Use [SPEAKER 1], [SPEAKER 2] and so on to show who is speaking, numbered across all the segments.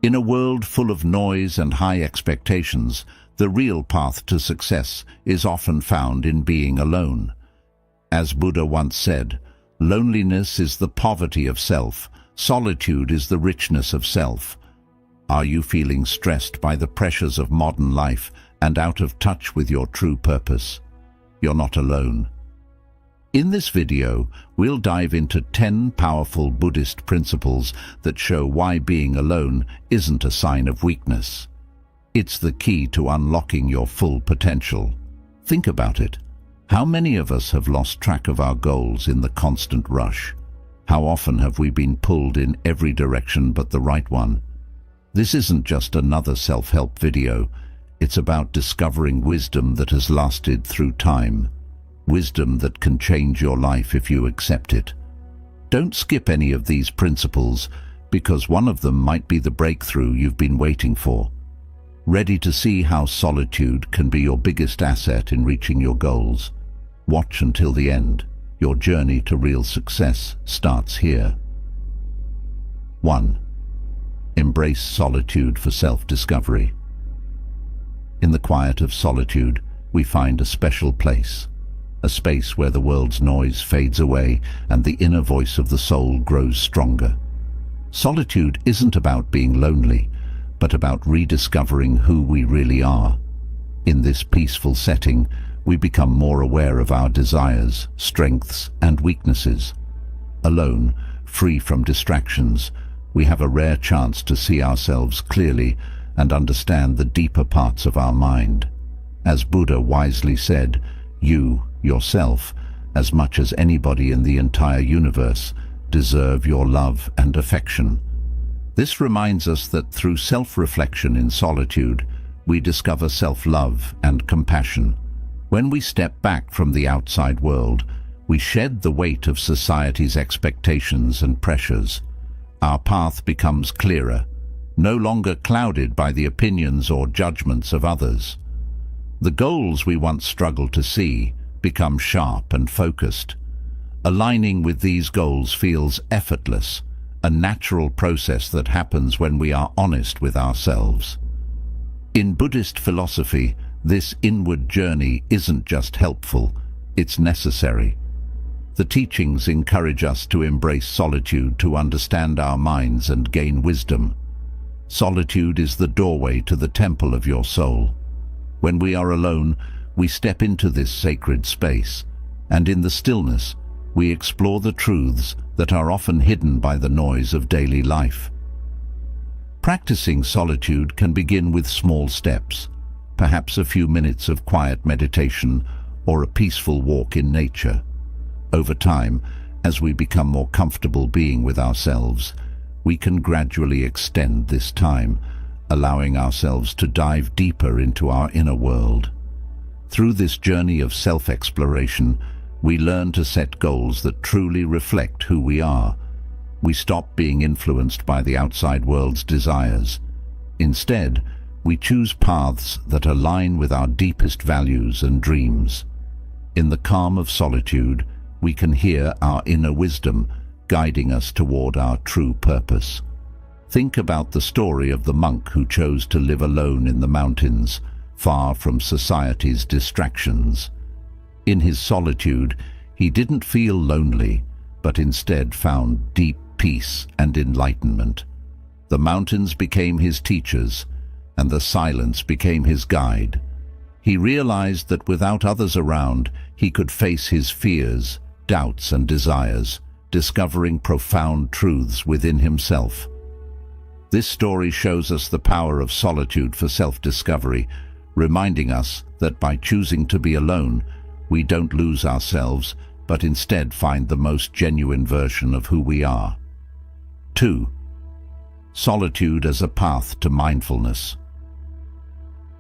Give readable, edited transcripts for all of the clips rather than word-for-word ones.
[SPEAKER 1] In a world full of noise and high expectations, the real path to success is often found in being alone. As Buddha once said, loneliness is the poverty of self, solitude is the richness of self. Are you feeling stressed by the pressures of modern life and out of touch with your true purpose? You're not alone. In this video, we'll dive into 10 powerful Buddhist principles that show why being alone isn't a sign of weakness. It's the key to unlocking your full potential. Think about it. How many of us have lost track of our goals in the constant rush? How often have we been pulled in every direction but the right one? This isn't just another self-help video. It's about discovering wisdom that has lasted through time. Wisdom that can change your life if you accept it. Don't skip any of these principles, because one of them might be the breakthrough you've been waiting for. Ready to see how solitude can be your biggest asset in reaching your goals? Watch until the end. Your journey to real success starts here. 1. Embrace solitude for self-discovery. In the quiet of solitude, we find a special place. A space where the world's noise fades away and the inner voice of the soul grows stronger. Solitude isn't about being lonely, but about rediscovering who we really are. In this peaceful setting, we become more aware of our desires, strengths, and weaknesses. Alone, free from distractions, we have a rare chance to see ourselves clearly and understand the deeper parts of our mind. As Buddha wisely said, you, yourself, as much as anybody in the entire universe, deserve your love and affection. This reminds us that through self-reflection in solitude, we discover self-love and compassion. When we step back from the outside world, we shed the weight of society's expectations and pressures. Our path becomes clearer, no longer clouded by the opinions or judgments of others. The goals we once struggled to see become sharp and focused. Aligning with these goals feels effortless, a natural process that happens when we are honest with ourselves. In Buddhist philosophy, this inward journey isn't just helpful, it's necessary. The teachings encourage us to embrace solitude to understand our minds and gain wisdom. Solitude is the doorway to the temple of your soul. When we are alone, we step into this sacred space, and in the stillness, we explore the truths that are often hidden by the noise of daily life. Practicing solitude can begin with small steps, perhaps a few minutes of quiet meditation or a peaceful walk in nature. Over time, as we become more comfortable being with ourselves, we can gradually extend this time, allowing ourselves to dive deeper into our inner world. Through this journey of self-exploration, we learn to set goals that truly reflect who we are. We stop being influenced by the outside world's desires. Instead, we choose paths that align with our deepest values and dreams. In the calm of solitude, we can hear our inner wisdom guiding us toward our true purpose. Think about the story of the monk who chose to live alone in the mountains, far from society's distractions. In his solitude, he didn't feel lonely, but instead found deep peace and enlightenment. The mountains became his teachers, and the silence became his guide. He realized that without others around, he could face his fears, doubts, and desires, discovering profound truths within himself. This story shows us the power of solitude for self-discovery, reminding us that by choosing to be alone, we don't lose ourselves, but instead find the most genuine version of who we are. 2. Solitude as a path to mindfulness.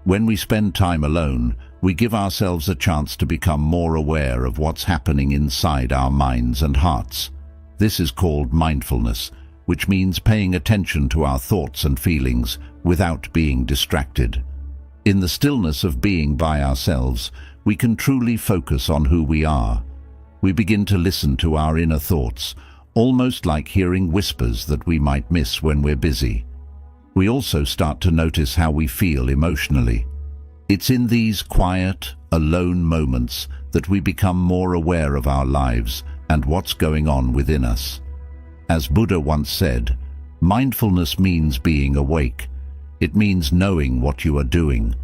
[SPEAKER 1] When we spend time alone, we give ourselves a chance to become more aware of what's happening inside our minds and hearts. This is called mindfulness, which means paying attention to our thoughts and feelings without being distracted. In the stillness of being by ourselves, we can truly focus on who we are. We begin to listen to our inner thoughts, almost like hearing whispers that we might miss when we're busy. We also start to notice how we feel emotionally. It's in these quiet, alone moments that we become more aware of our lives and what's going on within us. As Buddha once said, mindfulness means being awake. It means knowing what you are doing.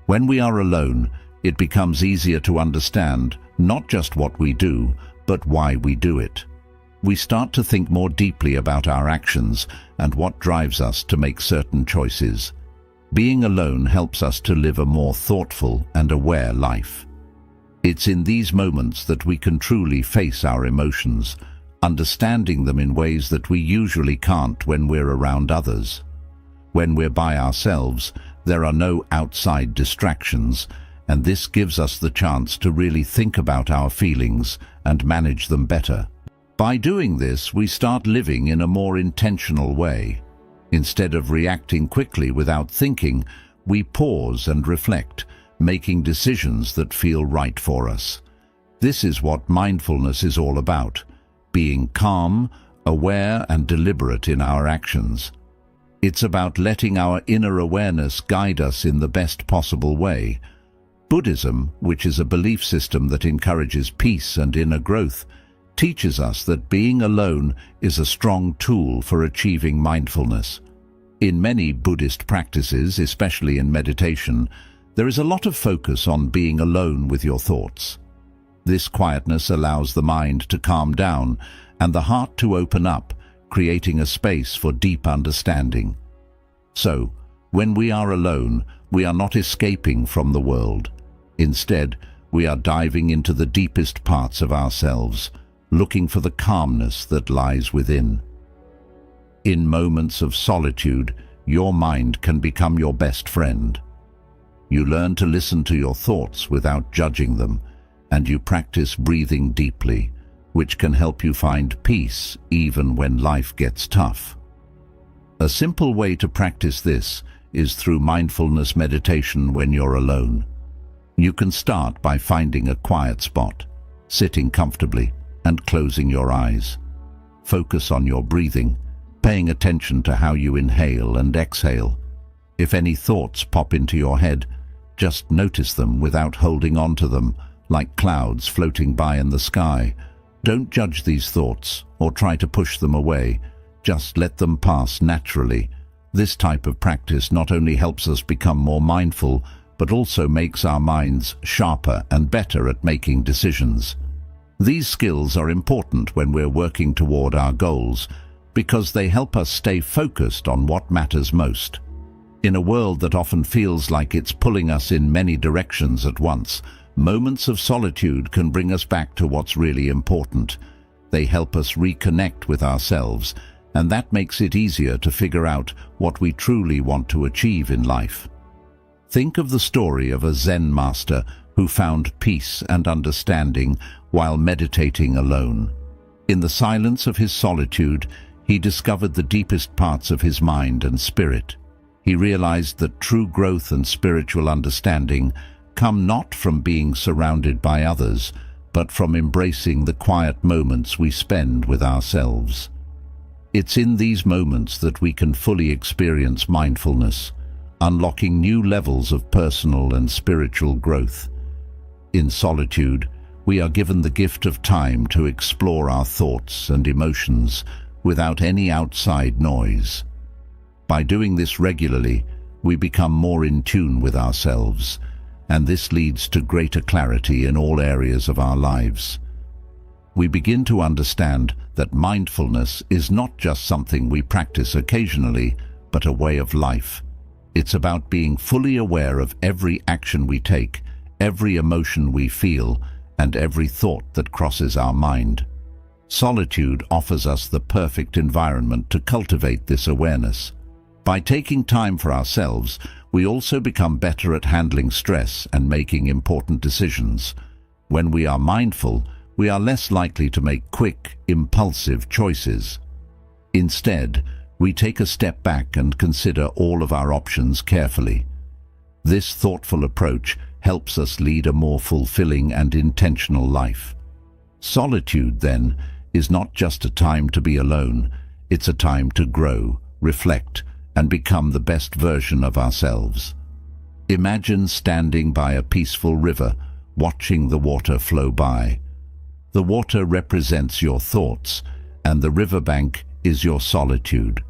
[SPEAKER 1] When we are alone, it becomes easier to understand not just what we do, but why we do it. We start to think more deeply about our actions and what drives us to make certain choices. Being alone helps us to live a more thoughtful and aware life. It's in these moments that we can truly face our emotions, understanding them in ways that we usually can't when we're around others. When we're by ourselves, there are no outside distractions, and this gives us the chance to really think about our feelings and manage them better. By doing this, we start living in a more intentional way. Instead of reacting quickly without thinking, we pause and reflect, making decisions that feel right for us. This is what mindfulness is all about, being calm, aware, and deliberate in our actions. It's about letting our inner awareness guide us in the best possible way. Buddhism, which is a belief system that encourages peace and inner growth, teaches us that being alone is a strong tool for achieving mindfulness. In many Buddhist practices, especially in meditation, there is a lot of focus on being alone with your thoughts. This quietness allows the mind to calm down and the heart to open up, creating a space for deep understanding. So, when we are alone, we are not escaping from the world. Instead, we are diving into the deepest parts of ourselves, looking for the calmness that lies within. In moments of solitude, your mind can become your best friend. You learn to listen to your thoughts without judging them, and you practice breathing deeply, which can help you find peace even when life gets tough. A simple way to practice this is through mindfulness meditation when you're alone. You can start by finding a quiet spot, sitting comfortably, and closing your eyes. Focus on your breathing, paying attention to how you inhale and exhale. If any thoughts pop into your head, just notice them without holding on to them, like clouds floating by in the sky. Don't judge these thoughts or try to push them away. Just let them pass naturally. This type of practice not only helps us become more mindful, but also makes our minds sharper and better at making decisions. These skills are important when we're working toward our goals, because they help us stay focused on what matters most. In a world that often feels like it's pulling us in many directions at once, moments of solitude can bring us back to what's really important. They help us reconnect with ourselves, and that makes it easier to figure out what we truly want to achieve in life. Think of the story of a Zen master who found peace and understanding while meditating alone. In the silence of his solitude, he discovered the deepest parts of his mind and spirit. He realized that true growth and spiritual understanding come not from being surrounded by others, but from embracing the quiet moments we spend with ourselves. It's in these moments that we can fully experience mindfulness, unlocking new levels of personal and spiritual growth. In solitude, we are given the gift of time to explore our thoughts and emotions without any outside noise. By doing this regularly, we become more in tune with ourselves, and this leads to greater clarity in all areas of our lives. We begin to understand that mindfulness is not just something we practice occasionally, but a way of life. It's about being fully aware of every action we take, every emotion we feel, and every thought that crosses our mind. Solitude offers us the perfect environment to cultivate this awareness. By taking time for ourselves, we also become better at handling stress and making important decisions. When we are mindful, we are less likely to make quick, impulsive choices. Instead, we take a step back and consider all of our options carefully. This thoughtful approach helps us lead a more fulfilling and intentional life. Solitude, then, is not just a time to be alone, it's a time to grow, reflect, and become the best version of ourselves. Imagine standing by a peaceful river, watching the water flow by. The water represents your thoughts, and the riverbank is your solitude.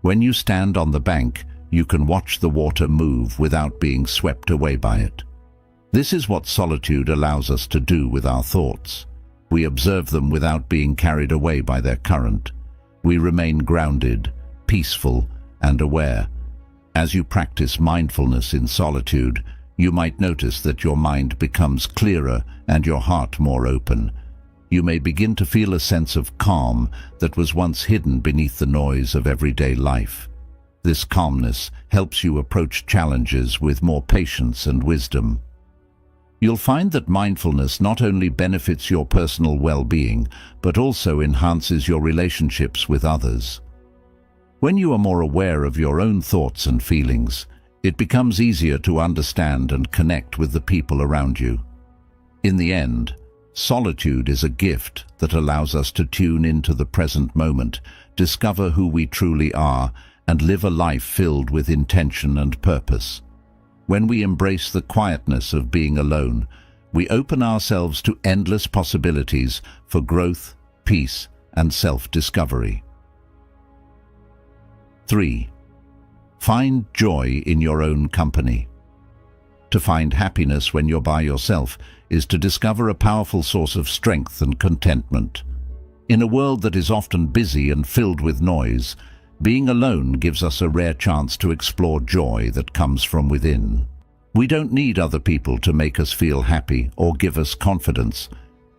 [SPEAKER 1] When you stand on the bank, you can watch the water move without being swept away by it. This is what solitude allows us to do with our thoughts. We observe them without being carried away by their current. We remain grounded, peaceful, and aware. As you practice mindfulness in solitude, you might notice that your mind becomes clearer and your heart more open. You may begin to feel a sense of calm that was once hidden beneath the noise of everyday life. This calmness helps you approach challenges with more patience and wisdom. You'll find that mindfulness not only benefits your personal well-being, but also enhances your relationships with others. When you are more aware of your own thoughts and feelings, it becomes easier to understand and connect with the people around you. In the end, solitude is a gift that allows us to tune into the present moment, discover who we truly are, and live a life filled with intention and purpose. When we embrace the quietness of being alone, we open ourselves to endless possibilities for growth, peace, and self-discovery. 3. Find joy in your own company. To find happiness when you're by yourself is to discover a powerful source of strength and contentment. In a world that is often busy and filled with noise, being alone gives us a rare chance to explore joy that comes from within. We don't need other people to make us feel happy or give us confidence.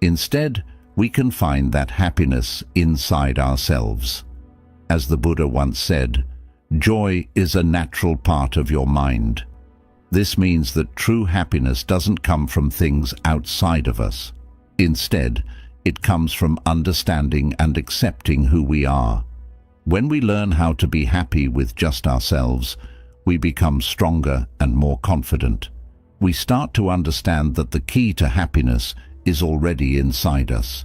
[SPEAKER 1] Instead, we can find that happiness inside ourselves. As the Buddha once said, joy is a natural part of your mind. This means that true happiness doesn't come from things outside of us. Instead, it comes from understanding and accepting who we are. When we learn how to be happy with just ourselves, we become stronger and more confident. We start to understand that the key to happiness is already inside us.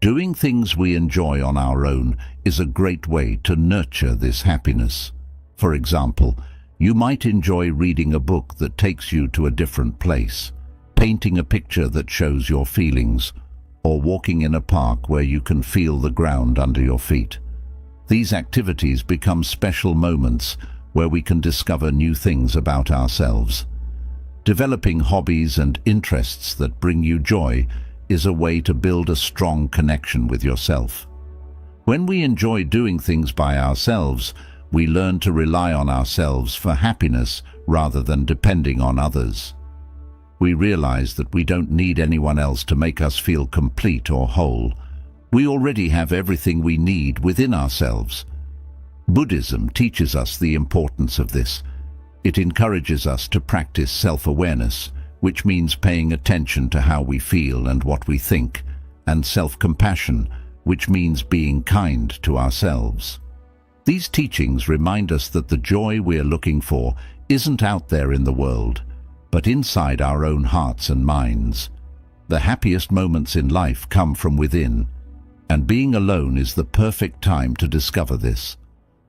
[SPEAKER 1] Doing things we enjoy on our own is a great way to nurture this happiness. For example, you might enjoy reading a book that takes you to a different place, painting a picture that shows your feelings, or walking in a park where you can feel the ground under your feet. These activities become special moments where we can discover new things about ourselves. Developing hobbies and interests that bring you joy is a way to build a strong connection with yourself. When we enjoy doing things by ourselves, we learn to rely on ourselves for happiness rather than depending on others. We realize that we don't need anyone else to make us feel complete or whole. We already have everything we need within ourselves. Buddhism teaches us the importance of this. It encourages us to practice self-awareness, which means paying attention to how we feel and what we think, and self-compassion, which means being kind to ourselves. These teachings remind us that the joy we're looking for isn't out there in the world, but inside our own hearts and minds. The happiest moments in life come from within, and being alone is the perfect time to discover this.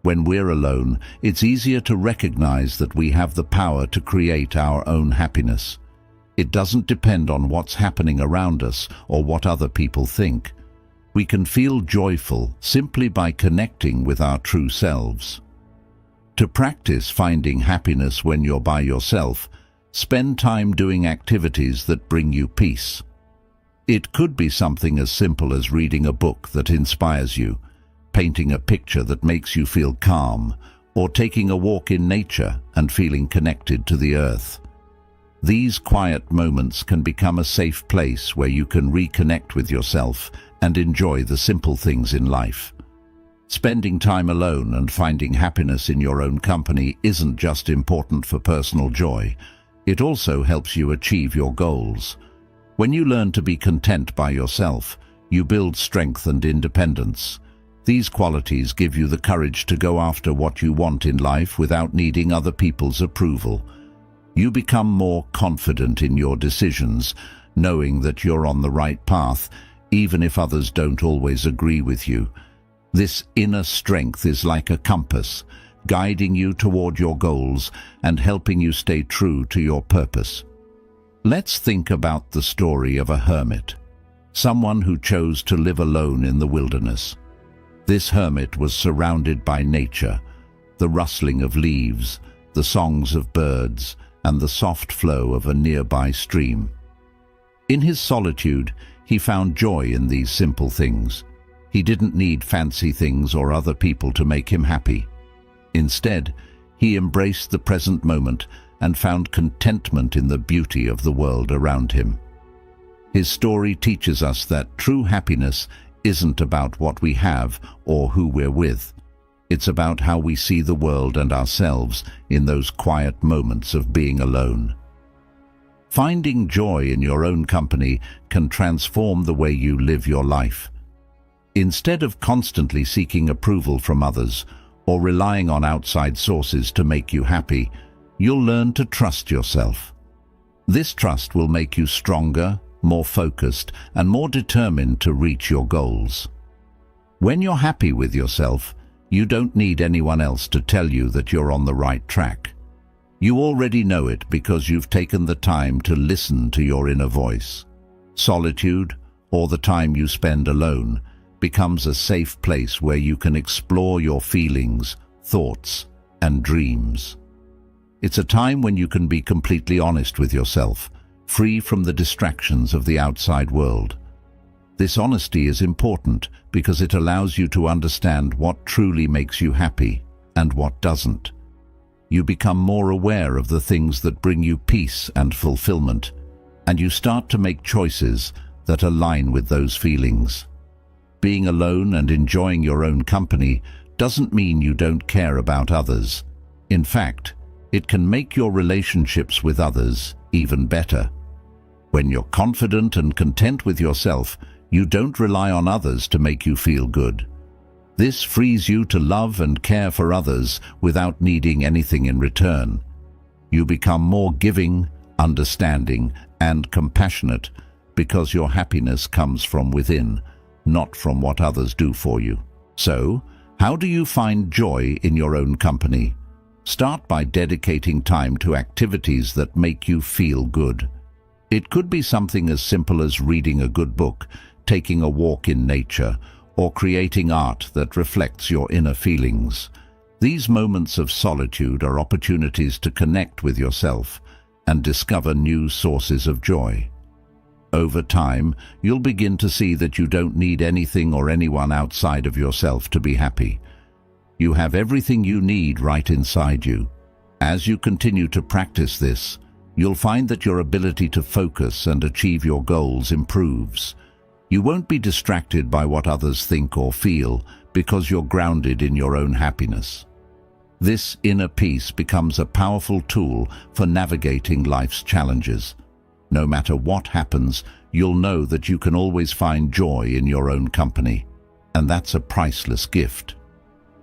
[SPEAKER 1] When we're alone, it's easier to recognize that we have the power to create our own happiness. It doesn't depend on what's happening around us or what other people think. We can feel joyful simply by connecting with our true selves. To practice finding happiness when you're by yourself, spend time doing activities that bring you peace. It could be something as simple as reading a book that inspires you, painting a picture that makes you feel calm, or taking a walk in nature and feeling connected to the earth. These quiet moments can become a safe place where you can reconnect with yourself and enjoy the simple things in life. Spending time alone and finding happiness in your own company isn't just important for personal joy. It also helps you achieve your goals. When you learn to be content by yourself, you build strength and independence. These qualities give you the courage to go after what you want in life without needing other people's approval. You become more confident in your decisions, knowing that you're on the right path, even if others don't always agree with you. This inner strength is like a compass, guiding you toward your goals and helping you stay true to your purpose. Let's think about the story of a hermit, someone who chose to live alone in the wilderness. This hermit was surrounded by nature, the rustling of leaves, the songs of birds, and the soft flow of a nearby stream. In his solitude, he found joy in these simple things. He didn't need fancy things or other people to make him happy. Instead, he embraced the present moment and found contentment in the beauty of the world around him. His story teaches us that true happiness isn't about what we have or who we're with. It's about how we see the world and ourselves in those quiet moments of being alone. Finding joy in your own company can transform the way you live your life. Instead of constantly seeking approval from others or relying on outside sources to make you happy, you'll learn to trust yourself. This trust will make you stronger, more focused, and more determined to reach your goals. When you're happy with yourself, you don't need anyone else to tell you that you're on the right track. You already know it because you've taken the time to listen to your inner voice. Solitude, or the time you spend alone, becomes a safe place where you can explore your feelings, thoughts, and dreams. It's a time when you can be completely honest with yourself, free from the distractions of the outside world. This honesty is important because it allows you to understand what truly makes you happy and what doesn't. You become more aware of the things that bring you peace and fulfillment, and you start to make choices that align with those feelings. Being alone and enjoying your own company doesn't mean you don't care about others. In fact, it can make your relationships with others even better. When you're confident and content with yourself, you don't rely on others to make you feel good. This frees you to love and care for others without needing anything in return. You become more giving, understanding, and compassionate because your happiness comes from within, not from what others do for you. So, how do you find joy in your own company? Start by dedicating time to activities that make you feel good. It could be something as simple as reading a good book, taking a walk in nature, or creating art that reflects your inner feelings. These moments of solitude are opportunities to connect with yourself and discover new sources of joy. Over time, you'll begin to see that you don't need anything or anyone outside of yourself to be happy. You have everything you need right inside you. As you continue to practice this, you'll find that your ability to focus and achieve your goals improves. You won't be distracted by what others think or feel because you're grounded in your own happiness. This inner peace becomes a powerful tool for navigating life's challenges. No matter what happens, you'll know that you can always find joy in your own company, and that's a priceless gift.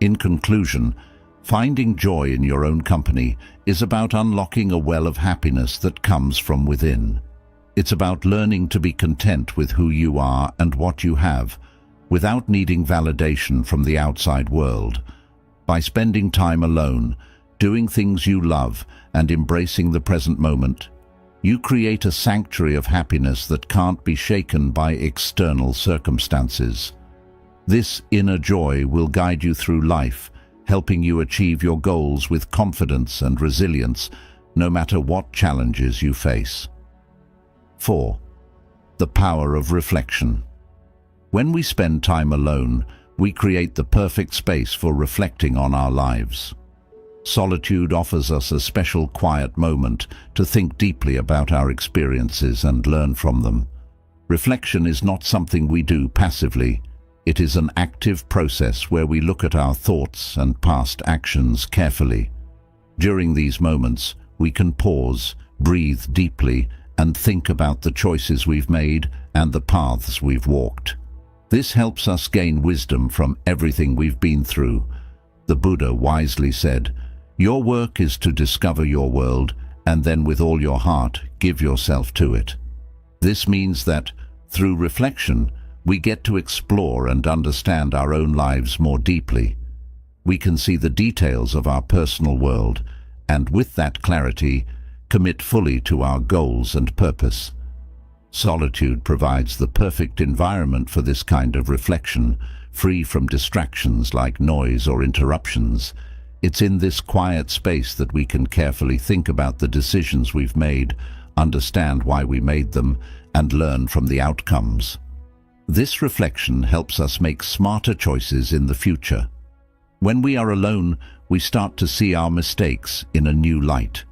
[SPEAKER 1] In conclusion, finding joy in your own company is about unlocking a well of happiness that comes from within. It's about learning to be content with who you are and what you have, without needing validation from the outside world. By spending time alone, doing things you love, and embracing the present moment, you create a sanctuary of happiness that can't be shaken by external circumstances. This inner joy will guide you through life, helping you achieve your goals with confidence and resilience, no matter what challenges you face. 4. The power of reflection. When we spend time alone, we create the perfect space for reflecting on our lives. Solitude offers us a special quiet moment to think deeply about our experiences and learn from them. Reflection is not something we do passively. It is an active process where we look at our thoughts and past actions carefully. During these moments, we can pause, breathe deeply, and think about the choices we've made and the paths we've walked. This helps us gain wisdom from everything we've been through. The Buddha wisely said, "Your work is to discover your world, and then with all your heart, give yourself to it." This means that, through reflection, we get to explore and understand our own lives more deeply. We can see the details of our personal world, and with that clarity, commit fully to our goals and purpose. Solitude provides the perfect environment for this kind of reflection, free from distractions like noise or interruptions. It's in this quiet space that we can carefully think about the decisions we've made, understand why we made them, and learn from the outcomes. This reflection helps us make smarter choices in the future. When we are alone, we start to see our mistakes in a new light.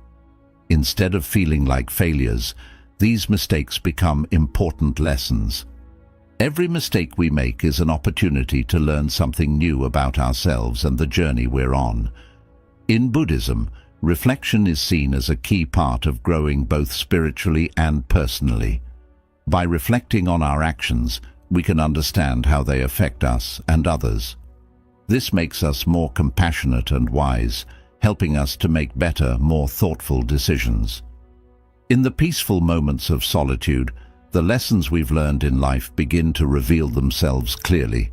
[SPEAKER 1] Instead of feeling like failures, these mistakes become important lessons. Every mistake we make is an opportunity to learn something new about ourselves and the journey we're on. In Buddhism, reflection is seen as a key part of growing both spiritually and personally. By reflecting on our actions, we can understand how they affect us and others. This makes us more compassionate and wise, helping us to make better, more thoughtful decisions. In the peaceful moments of solitude, the lessons we've learned in life begin to reveal themselves clearly.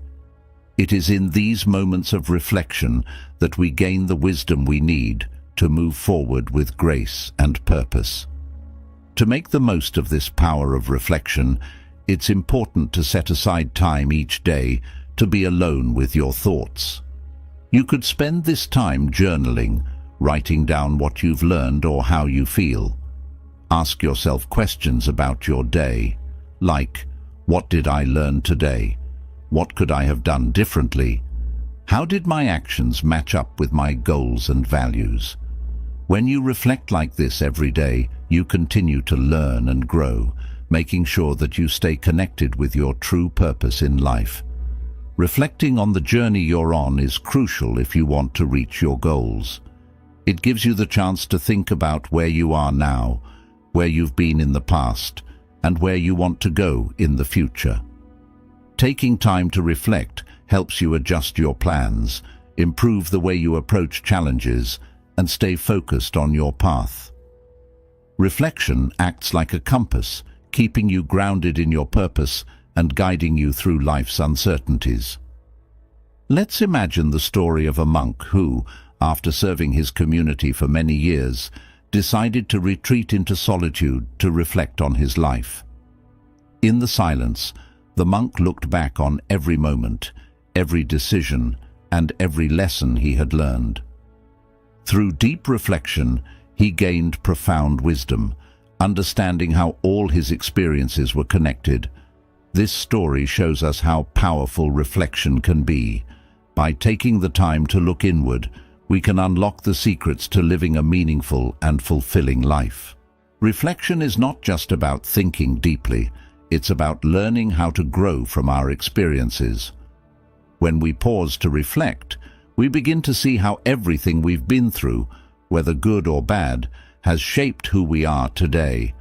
[SPEAKER 1] It is in these moments of reflection that we gain the wisdom we need to move forward with grace and purpose. To make the most of this power of reflection, it's important to set aside time each day to be alone with your thoughts. You could spend this time journaling, writing down what you've learned or how you feel. Ask yourself questions about your day, like, what did I learn today? What could I have done differently? How did my actions match up with my goals and values? When you reflect like this every day, you continue to learn and grow, making sure that you stay connected with your true purpose in life. Reflecting on the journey you're on is crucial if you want to reach your goals. It gives you the chance to think about where you are now, where you've been in the past, and where you want to go in the future. Taking time to reflect helps you adjust your plans, improve the way you approach challenges, and stay focused on your path. Reflection acts like a compass, keeping you grounded in your purpose and guiding you through life's uncertainties. Let's imagine the story of a monk who, after serving his community for many years, decided to retreat into solitude to reflect on his life. In the silence, the monk looked back on every moment, every decision, and every lesson he had learned. Through deep reflection, he gained profound wisdom, understanding how all his experiences were connected. This story shows us how powerful reflection can be. By taking the time to look inward, we can unlock the secrets to living a meaningful and fulfilling life. Reflection is not just about thinking deeply, it's about learning how to grow from our experiences. When we pause to reflect, we begin to see how everything we've been through, whether good or bad, has shaped who we are today.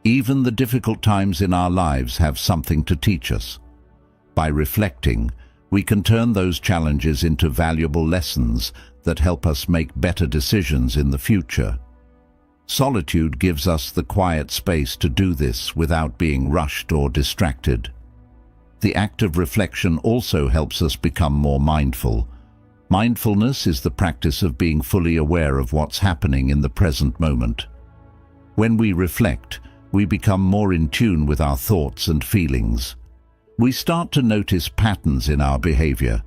[SPEAKER 1] Even the difficult times in our lives have something to teach us. By reflecting, we can turn those challenges into valuable lessons that help us make better decisions in the future. Solitude gives us the quiet space to do this without being rushed or distracted. The act of reflection also helps us become more mindful. Mindfulness is the practice of being fully aware of what's happening in the present moment. When we reflect, we become more in tune with our thoughts and feelings. We start to notice patterns in our behavior,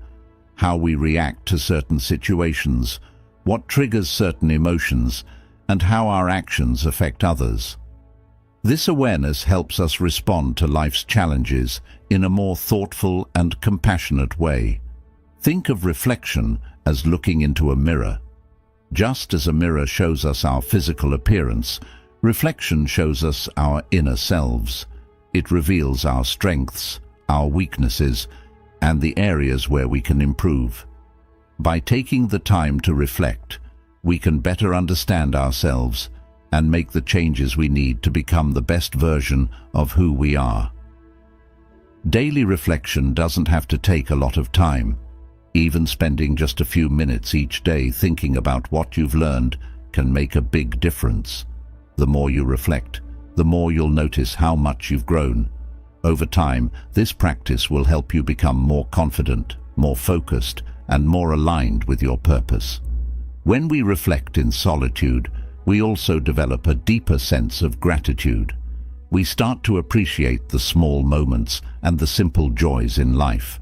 [SPEAKER 1] how we react to certain situations, what triggers certain emotions, and how our actions affect others. This awareness helps us respond to life's challenges in a more thoughtful and compassionate way. Think of reflection as looking into a mirror. Just as a mirror shows us our physical appearance, reflection shows us our inner selves. It reveals our strengths, our weaknesses, and the areas where we can improve. By taking the time to reflect, we can better understand ourselves and make the changes we need to become the best version of who we are. Daily reflection doesn't have to take a lot of time. Even spending just a few minutes each day thinking about what you've learned can make a big difference. The more you reflect, the more you'll notice how much you've grown. Over time, this practice will help you become more confident, more focused, and more aligned with your purpose. When we reflect in solitude, we also develop a deeper sense of gratitude. We start to appreciate the small moments and the simple joys in life.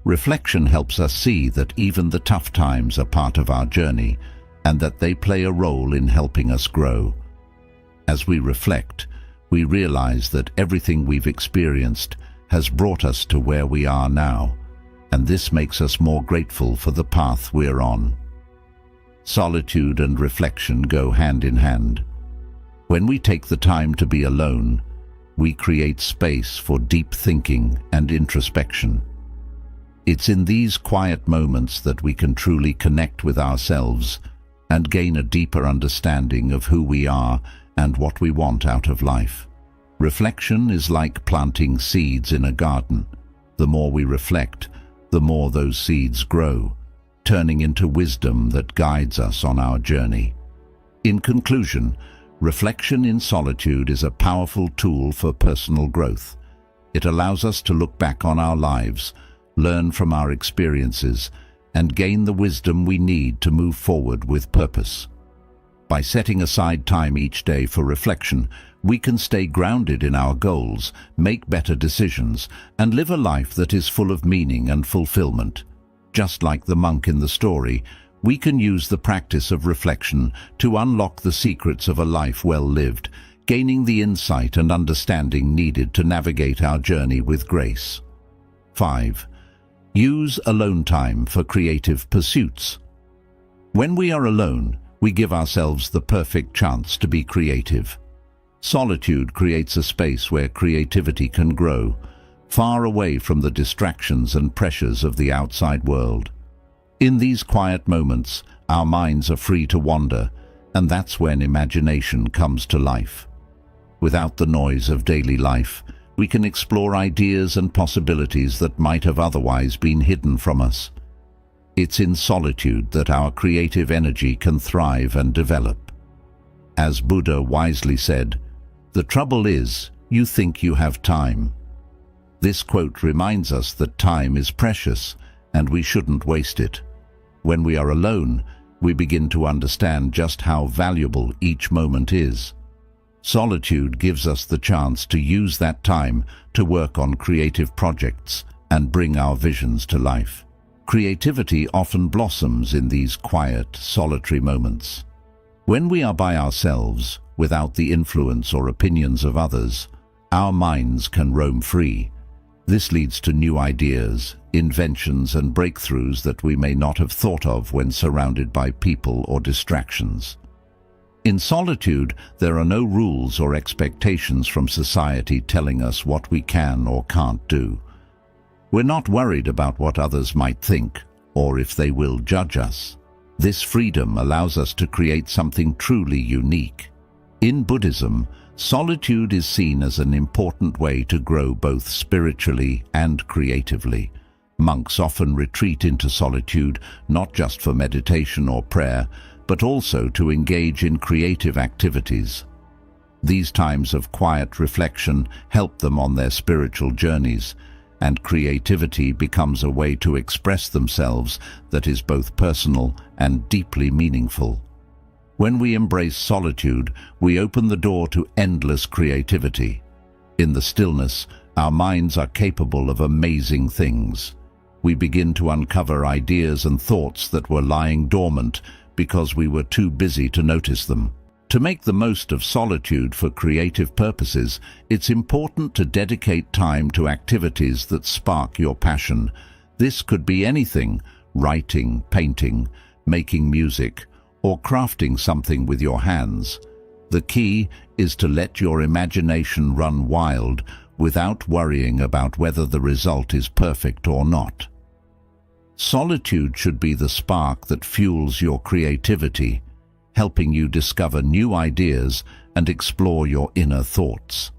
[SPEAKER 1] Reflection helps us see that even the tough times are part of our journey and that they play a role in helping us grow. As we reflect, we realize that everything we've experienced has brought us to where we are now, and this makes us more grateful for the path we're on. Solitude and reflection go hand in hand. When we take the time to be alone, we create space for deep thinking and introspection. It's in these quiet moments that we can truly connect with ourselves and gain a deeper understanding of who we are and what we want out of life. Reflection is like planting seeds in a garden. The more we reflect, the more those seeds grow, turning into wisdom that guides us on our journey. In conclusion, reflection in solitude is a powerful tool for personal growth. It allows us to look back on our lives, learn from our experiences, and gain the wisdom we need to move forward with purpose. By setting aside time each day for reflection, we can stay grounded in our goals, make better decisions, and live a life that is full of meaning and fulfillment. Just like the monk in the story, we can use the practice of reflection to unlock the secrets of a life well lived, gaining the insight and understanding needed to navigate our journey with grace. 5. Use alone time for creative pursuits. When we are alone, we give ourselves the perfect chance to be creative. Solitude creates a space where creativity can grow, far away from the distractions and pressures of the outside world. In these quiet moments, our minds are free to wander, and that's when imagination comes to life. Without the noise of daily life, we can explore ideas and possibilities that might have otherwise been hidden from us. It's in solitude that our creative energy can thrive and develop. As Buddha wisely said, "The trouble is, you think you have time." This quote reminds us that time is precious and we shouldn't waste it. When we are alone, we begin to understand just how valuable each moment is. Solitude gives us the chance to use that time to work on creative projects and bring our visions to life. Creativity often blossoms in these quiet, solitary moments. When we are by ourselves, without the influence or opinions of others, our minds can roam free. This leads to new ideas, inventions, and breakthroughs that we may not have thought of when surrounded by people or distractions. In solitude, there are no rules or expectations from society telling us what we can or can't do. We're not worried about what others might think or if they will judge us. This freedom allows us to create something truly unique. In Buddhism, solitude is seen as an important way to grow both spiritually and creatively. Monks often retreat into solitude not just for meditation or prayer, but also to engage in creative activities. These times of quiet reflection help them on their spiritual journeys, and creativity becomes a way to express themselves that is both personal and deeply meaningful. When we embrace solitude, we open the door to endless creativity. In the stillness, our minds are capable of amazing things. We begin to uncover ideas and thoughts that were lying dormant because we were too busy to notice them. To make the most of solitude for creative purposes, it's important to dedicate time to activities that spark your passion. This could be anything: writing, painting, making music, or crafting something with your hands. The key is to let your imagination run wild without worrying about whether the result is perfect or not. Solitude should be the spark that fuels your creativity, helping you discover new ideas and explore your inner thoughts.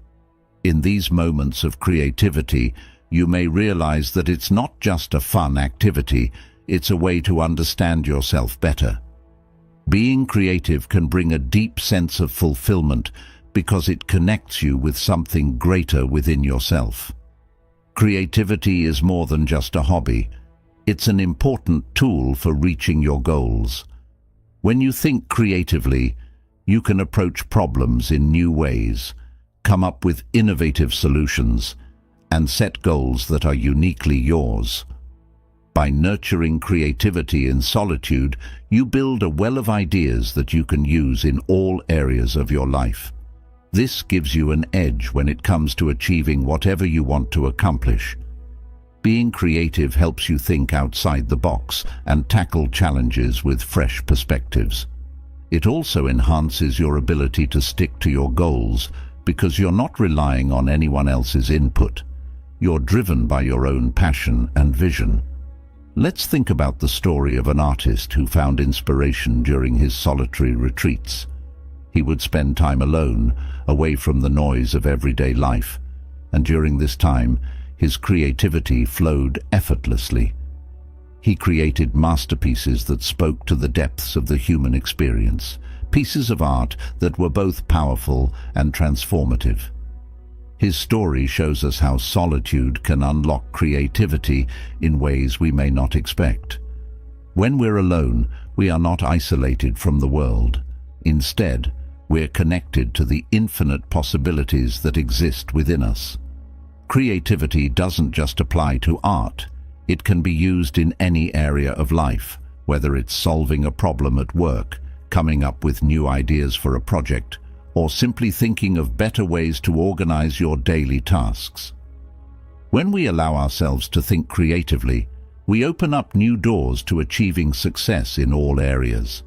[SPEAKER 1] In these moments of creativity, you may realize that it's not just a fun activity, it's a way to understand yourself better. Being creative can bring a deep sense of fulfillment because it connects you with something greater within yourself. Creativity is more than just a hobby. It's an important tool for reaching your goals. When you think creatively, you can approach problems in new ways, come up with innovative solutions, and set goals that are uniquely yours. By nurturing creativity in solitude, you build a well of ideas that you can use in all areas of your life. This gives you an edge when it comes to achieving whatever you want to accomplish. Being creative helps you think outside the box and tackle challenges with fresh perspectives. It also enhances your ability to stick to your goals because you're not relying on anyone else's input. You're driven by your own passion and vision. Let's think about the story of an artist who found inspiration during his solitary retreats. He would spend time alone, away from the noise of everyday life, and during this time, his creativity flowed effortlessly. He created masterpieces that spoke to the depths of the human experience, pieces of art that were both powerful and transformative. His story shows us how solitude can unlock creativity in ways we may not expect. When we're alone, we are not isolated from the world. Instead, we're connected to the infinite possibilities that exist within us. Creativity doesn't just apply to art. It can be used in any area of life, whether it's solving a problem at work, coming up with new ideas for a project, or simply thinking of better ways to organize your daily tasks. When we allow ourselves to think creatively, we open up new doors to achieving success in all areas.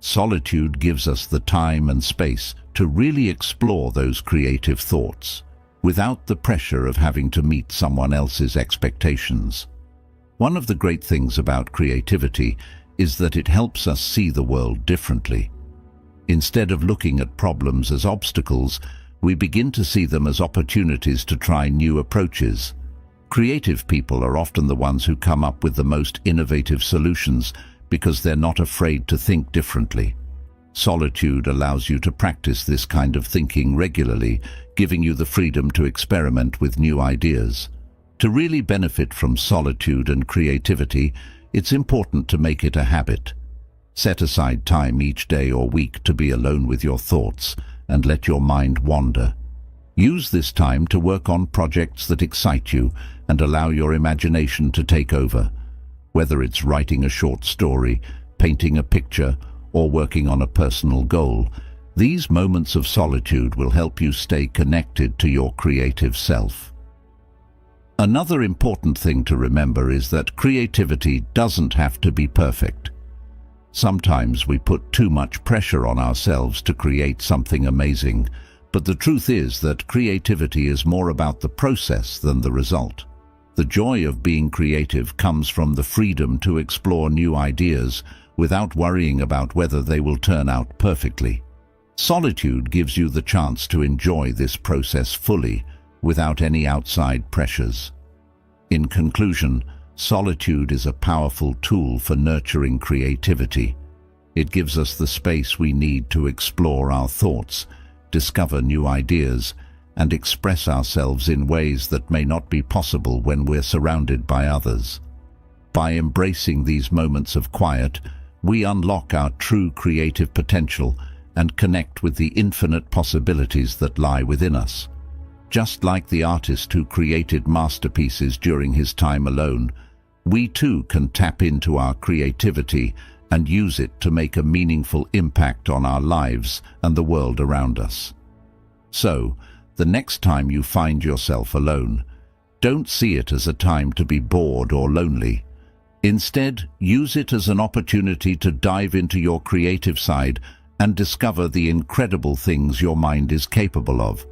[SPEAKER 1] Solitude gives us the time and space to really explore those creative thoughts, without the pressure of having to meet someone else's expectations. One of the great things about creativity is that it helps us see the world differently. Instead of looking at problems as obstacles, we begin to see them as opportunities to try new approaches. Creative people are often the ones who come up with the most innovative solutions because they're not afraid to think differently. Solitude allows you to practice this kind of thinking regularly, giving you the freedom to experiment with new ideas. To really benefit from solitude and creativity, it's important to make it a habit. Set aside time each day or week to be alone with your thoughts and let your mind wander. Use this time to work on projects that excite you and allow your imagination to take over. Whether it's writing a short story, painting a picture, or working on a personal goal, these moments of solitude will help you stay connected to your creative self. Another important thing to remember is that creativity doesn't have to be perfect. Sometimes we put too much pressure on ourselves to create something amazing, but the truth is that creativity is more about the process than the result. The joy of being creative comes from the freedom to explore new ideas without worrying about whether they will turn out perfectly. Solitude gives you the chance to enjoy this process fully, without any outside pressures. In conclusion, solitude is a powerful tool for nurturing creativity. It gives us the space we need to explore our thoughts, discover new ideas, and express ourselves in ways that may not be possible when we're surrounded by others. By embracing these moments of quiet, we unlock our true creative potential and connect with the infinite possibilities that lie within us. Just like the artist who created masterpieces during his time alone, we too can tap into our creativity and use it to make a meaningful impact on our lives and the world around us. So, the next time you find yourself alone, don't see it as a time to be bored or lonely. Instead, use it as an opportunity to dive into your creative side and discover the incredible things your mind is capable of.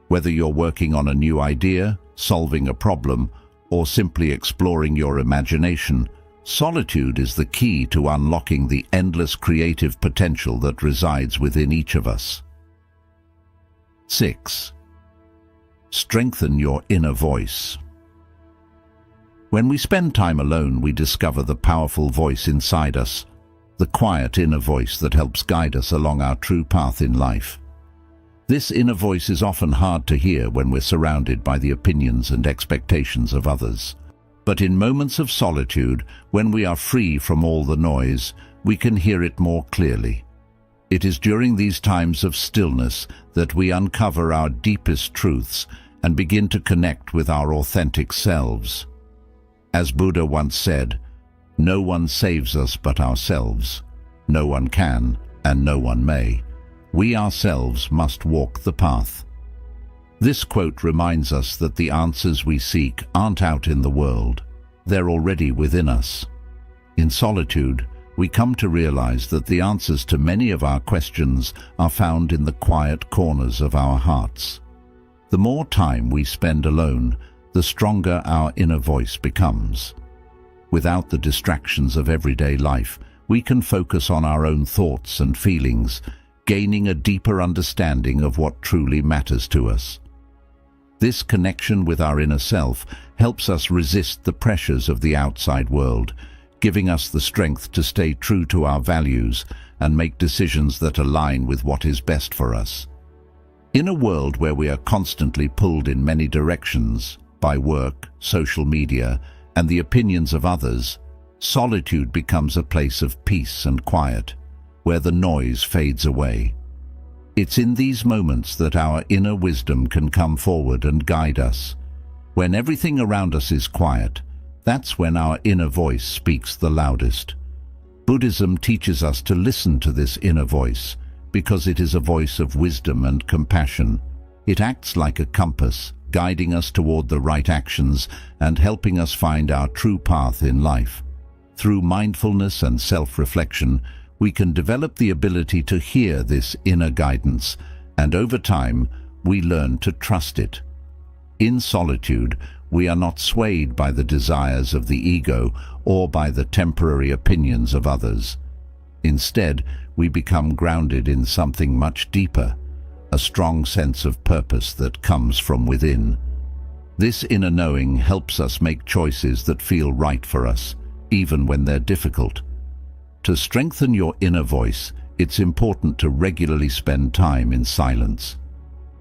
[SPEAKER 1] Whether you're working on a new idea, solving a problem, or simply exploring your imagination, solitude is the key to unlocking the endless creative potential that resides within each of us. 6. Strengthen your inner voice. When we spend time alone, we discover the powerful voice inside us, the quiet inner voice that helps guide us along our true path in life. This inner voice is often hard to hear when we're surrounded by the opinions and expectations of others. But in moments of solitude, when we are free from all the noise, we can hear it more clearly. It is during these times of stillness that we uncover our deepest truths and begin to connect with our authentic selves. As Buddha once said, "No one saves us but ourselves. No one can, and no one may. We ourselves must walk the path." This quote reminds us that the answers we seek aren't out in the world. They're already within us. In solitude, we come to realize that the answers to many of our questions are found in the quiet corners of our hearts. The more time we spend alone, the stronger our inner voice becomes. Without the distractions of everyday life, we can focus on our own thoughts and feelings, gaining a deeper understanding of what truly matters to us. This connection with our inner self helps us resist the pressures of the outside world, giving us the strength to stay true to our values and make decisions that align with what is best for us. In a world where we are constantly pulled in many directions by work, social media, and the opinions of others, solitude becomes a place of peace and quiet, where the noise fades away. It's in these moments that our inner wisdom can come forward and guide us. When everything around us is quiet, that's when our inner voice speaks the loudest. Buddhism teaches us to listen to this inner voice because it is a voice of wisdom and compassion. It acts like a compass, guiding us toward the right actions and helping us find our true path in life. Through mindfulness and self-reflection, we can develop the ability to hear this inner guidance, and over time, we learn to trust it. In solitude, we are not swayed by the desires of the ego or by the temporary opinions of others. Instead, we become grounded in something much deeper, a strong sense of purpose that comes from within. This inner knowing helps us make choices that feel right for us, even when they're difficult. To strengthen your inner voice, it's important to regularly spend time in silence.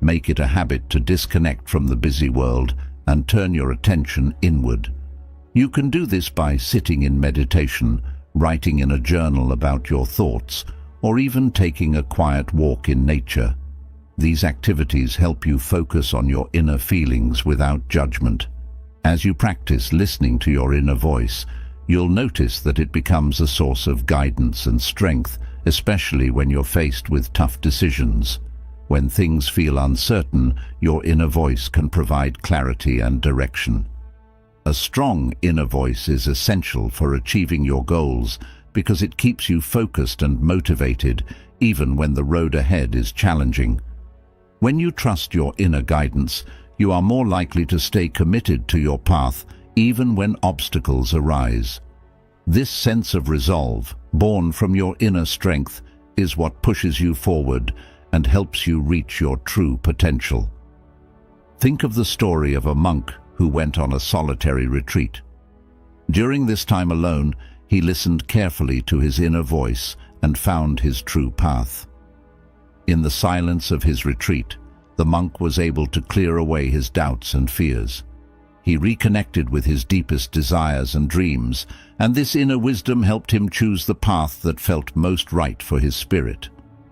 [SPEAKER 1] Make it a habit to disconnect from the busy world and turn your attention inward. You can do this by sitting in meditation, writing in a journal about your thoughts, or even taking a quiet walk in nature. These activities help you focus on your inner feelings without judgment. As you practice listening to your inner voice, you'll notice that it becomes a source of guidance and strength, especially when you're faced with tough decisions. When things feel uncertain, your inner voice can provide clarity and direction. A strong inner voice is essential for achieving your goals because it keeps you focused and motivated even when the road ahead is challenging. When you trust your inner guidance, you are more likely to stay committed to your path even when obstacles arise. This sense of resolve, born from your inner strength, is what pushes you forward and helps you reach your true potential. Think of the story of a monk who went on a solitary retreat. During this time alone, he listened carefully to his inner voice and found his true path. In the silence of his retreat, the monk was able to clear away his doubts and fears. He reconnected with his deepest desires and dreams, and this inner wisdom helped him choose the path that felt most right for his spirit.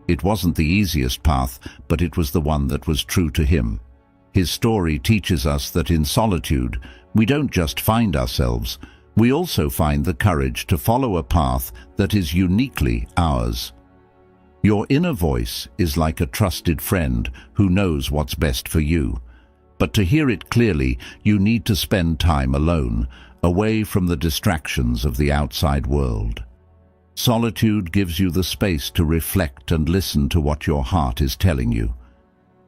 [SPEAKER 1] It wasn't the easiest path, but it was the one that was true to him. His story teaches us that in solitude, we don't just find ourselves, we also find the courage to follow a path that is uniquely ours. Your inner voice is like a trusted friend who knows what's best for you. But to hear it clearly, you need to spend time alone, away from the distractions of the outside world. Solitude gives you the space to reflect and listen to what your heart is telling you.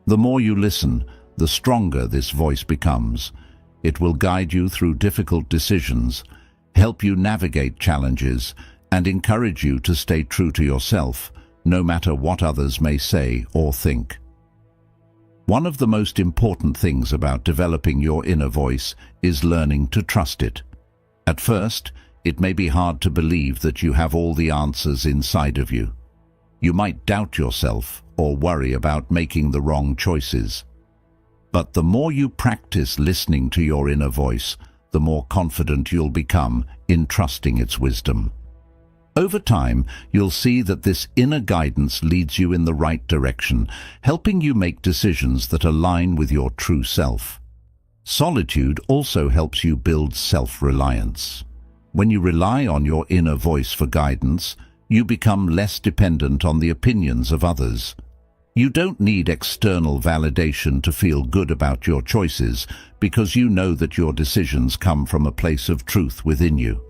[SPEAKER 1] The more you listen, the stronger this voice becomes. It will guide you through difficult decisions, help you navigate challenges, and encourage you to stay true to yourself, no matter what others may say or think. One of the most important things about developing your inner voice is learning to trust it. At first, it may be hard to believe that you have all the answers inside of you. You might doubt yourself or worry about making the wrong choices. But the more you practice listening to your inner voice, the more confident you'll become in trusting its wisdom. Over time, you'll see that this inner guidance leads you in the right direction, helping you make decisions that align with your true self. Solitude also helps you build self-reliance. When you rely on your inner voice for guidance, you become less dependent on the opinions of others. You don't need external validation to feel good about your choices because you know that your decisions come from a place of truth within you.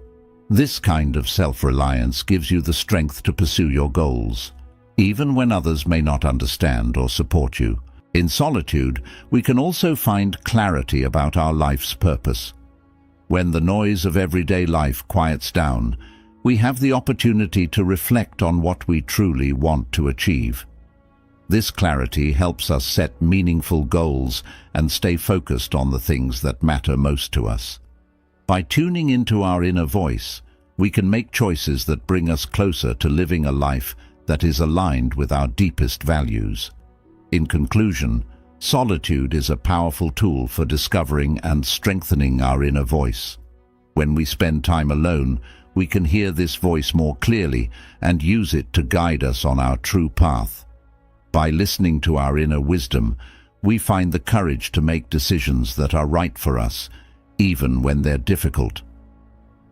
[SPEAKER 1] This kind of self-reliance gives you the strength to pursue your goals, even when others may not understand or support you. In solitude, we can also find clarity about our life's purpose. When the noise of everyday life quiets down, we have the opportunity to reflect on what we truly want to achieve. This clarity helps us set meaningful goals and stay focused on the things that matter most to us. By tuning into our inner voice, we can make choices that bring us closer to living a life that is aligned with our deepest values. In conclusion, solitude is a powerful tool for discovering and strengthening our inner voice. When we spend time alone, we can hear this voice more clearly and use it to guide us on our true path. By listening to our inner wisdom, we find the courage to make decisions that are right for us, even when they're difficult.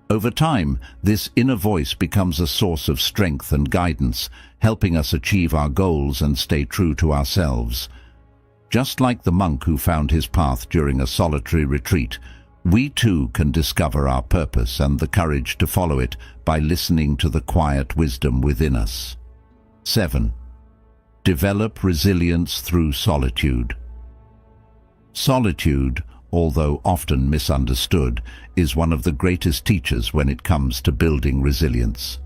[SPEAKER 1] Over time, this inner voice becomes a source of strength and guidance, helping us achieve our goals and stay true to ourselves. Just like the monk who found his path during a solitary retreat, we too can discover our purpose and the courage to follow it by listening to the quiet wisdom within us. 7. Develop resilience through solitude. Solitude, although often misunderstood, is one of the greatest teachers when it comes to building resilience.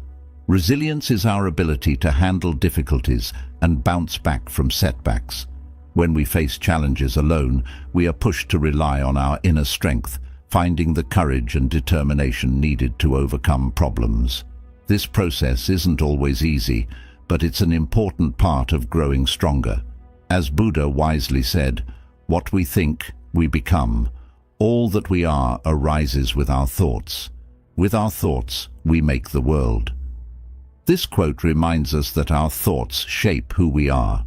[SPEAKER 1] Resilience is our ability to handle difficulties and bounce back from setbacks. When we face challenges alone, we are pushed to rely on our inner strength, finding the courage and determination needed to overcome problems. This process isn't always easy, but it's an important part of growing stronger. As Buddha wisely said, "What we think, we become. All that we are arises with our thoughts. With our thoughts, we make the world." This quote reminds us that our thoughts shape who we are.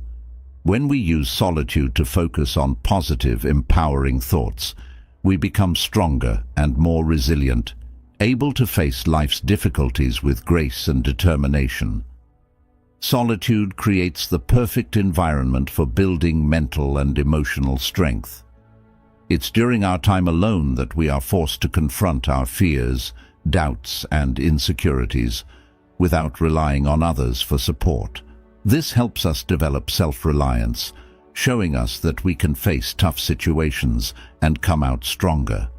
[SPEAKER 1] When we use solitude to focus on positive, empowering thoughts, we become stronger and more resilient, able to face life's difficulties with grace and determination. Solitude creates the perfect environment for building mental and emotional strength. It's during our time alone that we are forced to confront our fears, doubts, and insecurities without relying on others for support. This helps us develop self-reliance, showing us that we can face tough situations and come out stronger.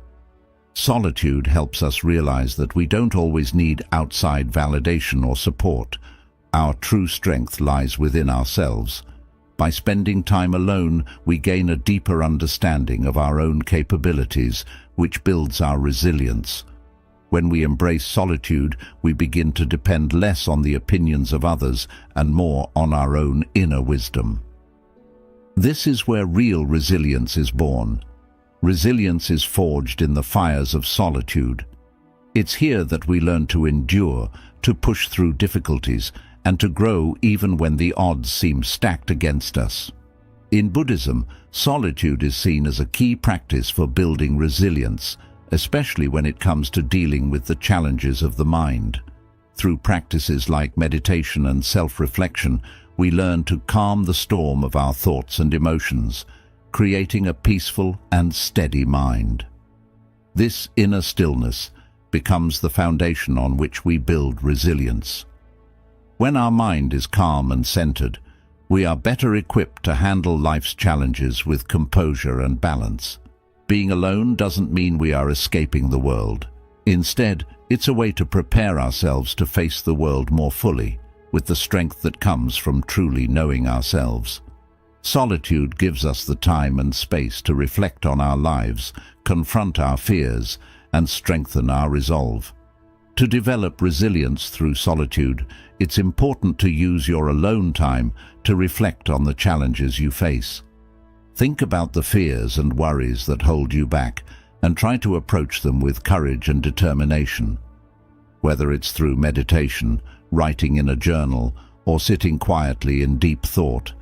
[SPEAKER 1] Solitude helps us realize that we don't always need outside validation or support. Our true strength lies within ourselves. By spending time alone, we gain a deeper understanding of our own capabilities, which builds our resilience. When we embrace solitude, we begin to depend less on the opinions of others and more on our own inner wisdom. This is where real resilience is born. Resilience is forged in the fires of solitude. It's here that we learn to endure, to push through difficulties, and to grow even when the odds seem stacked against us. In Buddhism, solitude is seen as a key practice for building resilience, especially when it comes to dealing with the challenges of the mind. Through practices like meditation and self-reflection, we learn to calm the storm of our thoughts and emotions, creating a peaceful and steady mind. This inner stillness becomes the foundation on which we build resilience. When our mind is calm and centered, we are better equipped to handle life's challenges with composure and balance. Being alone doesn't mean we are escaping the world. Instead, it's a way to prepare ourselves to face the world more fully, with the strength that comes from truly knowing ourselves. Solitude gives us the time and space to reflect on our lives, confront our fears, and strengthen our resolve. To develop resilience through solitude, it's important to use your alone time to reflect on the challenges you face. Think about the fears and worries that hold you back, and try to approach them with courage and determination. Whether it's through meditation, writing in a journal, or sitting quietly in deep thought,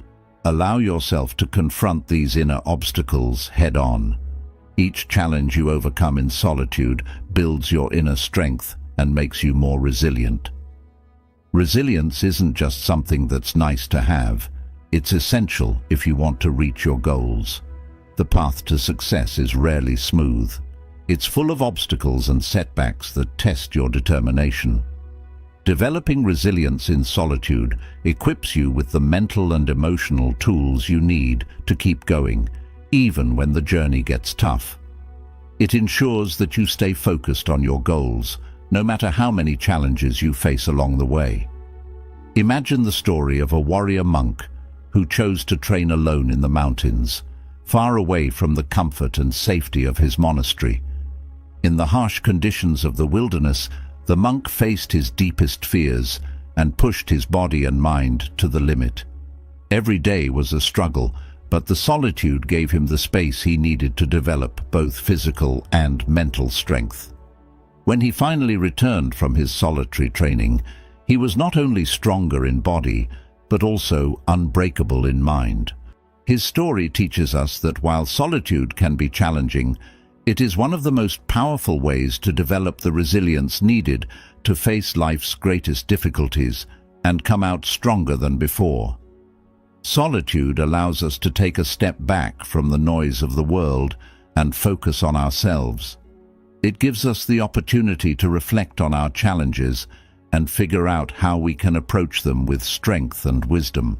[SPEAKER 1] allow yourself to confront these inner obstacles head-on. Each challenge you overcome in solitude builds your inner strength and makes you more resilient. Resilience isn't just something that's nice to have. It's essential if you want to reach your goals. The path to success is rarely smooth. It's full of obstacles and setbacks that test your determination. Developing resilience in solitude equips you with the mental and emotional tools you need to keep going, even when the journey gets tough. It ensures that you stay focused on your goals, no matter how many challenges you face along the way. Imagine the story of a warrior monk who chose to train alone in the mountains, far away from the comfort and safety of his monastery. In the harsh conditions of the wilderness, the monk faced his deepest fears and pushed his body and mind to the limit. Every day was a struggle, but the solitude gave him the space he needed to develop both physical and mental strength. When he finally returned from his solitary training, he was not only stronger in body, but also unbreakable in mind. His story teaches us that while solitude can be challenging, it is one of the most powerful ways to develop the resilience needed to face life's greatest difficulties and come out stronger than before. Solitude allows us to take a step back from the noise of the world and focus on ourselves. It gives us the opportunity to reflect on our challenges and figure out how we can approach them with strength and wisdom.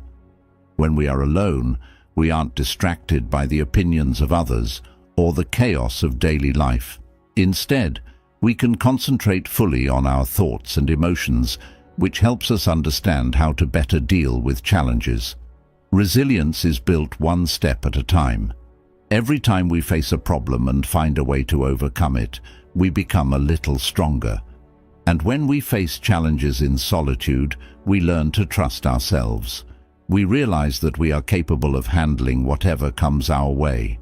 [SPEAKER 1] When we are alone, we aren't distracted by the opinions of others or the chaos of daily life. Instead, we can concentrate fully on our thoughts and emotions, which helps us understand how to better deal with challenges. Resilience is built one step at a time. Every time we face a problem and find a way to overcome it, we become a little stronger. And when we face challenges in solitude, we learn to trust ourselves. We realize that we are capable of handling whatever comes our way.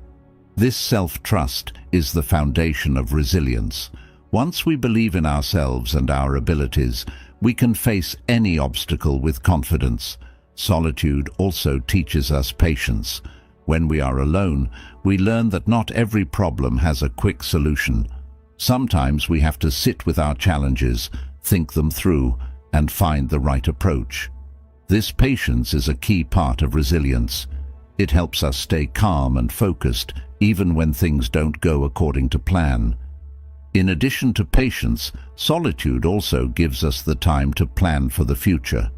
[SPEAKER 1] This self-trust is the foundation of resilience. Once we believe in ourselves and our abilities, we can face any obstacle with confidence. Solitude also teaches us patience. When we are alone, we learn that not every problem has a quick solution. Sometimes we have to sit with our challenges, think them through, and find the right approach. This patience is a key part of resilience. It helps us stay calm and focused, even when things don't go according to plan. In addition to patience, solitude also gives us the time to plan for the future.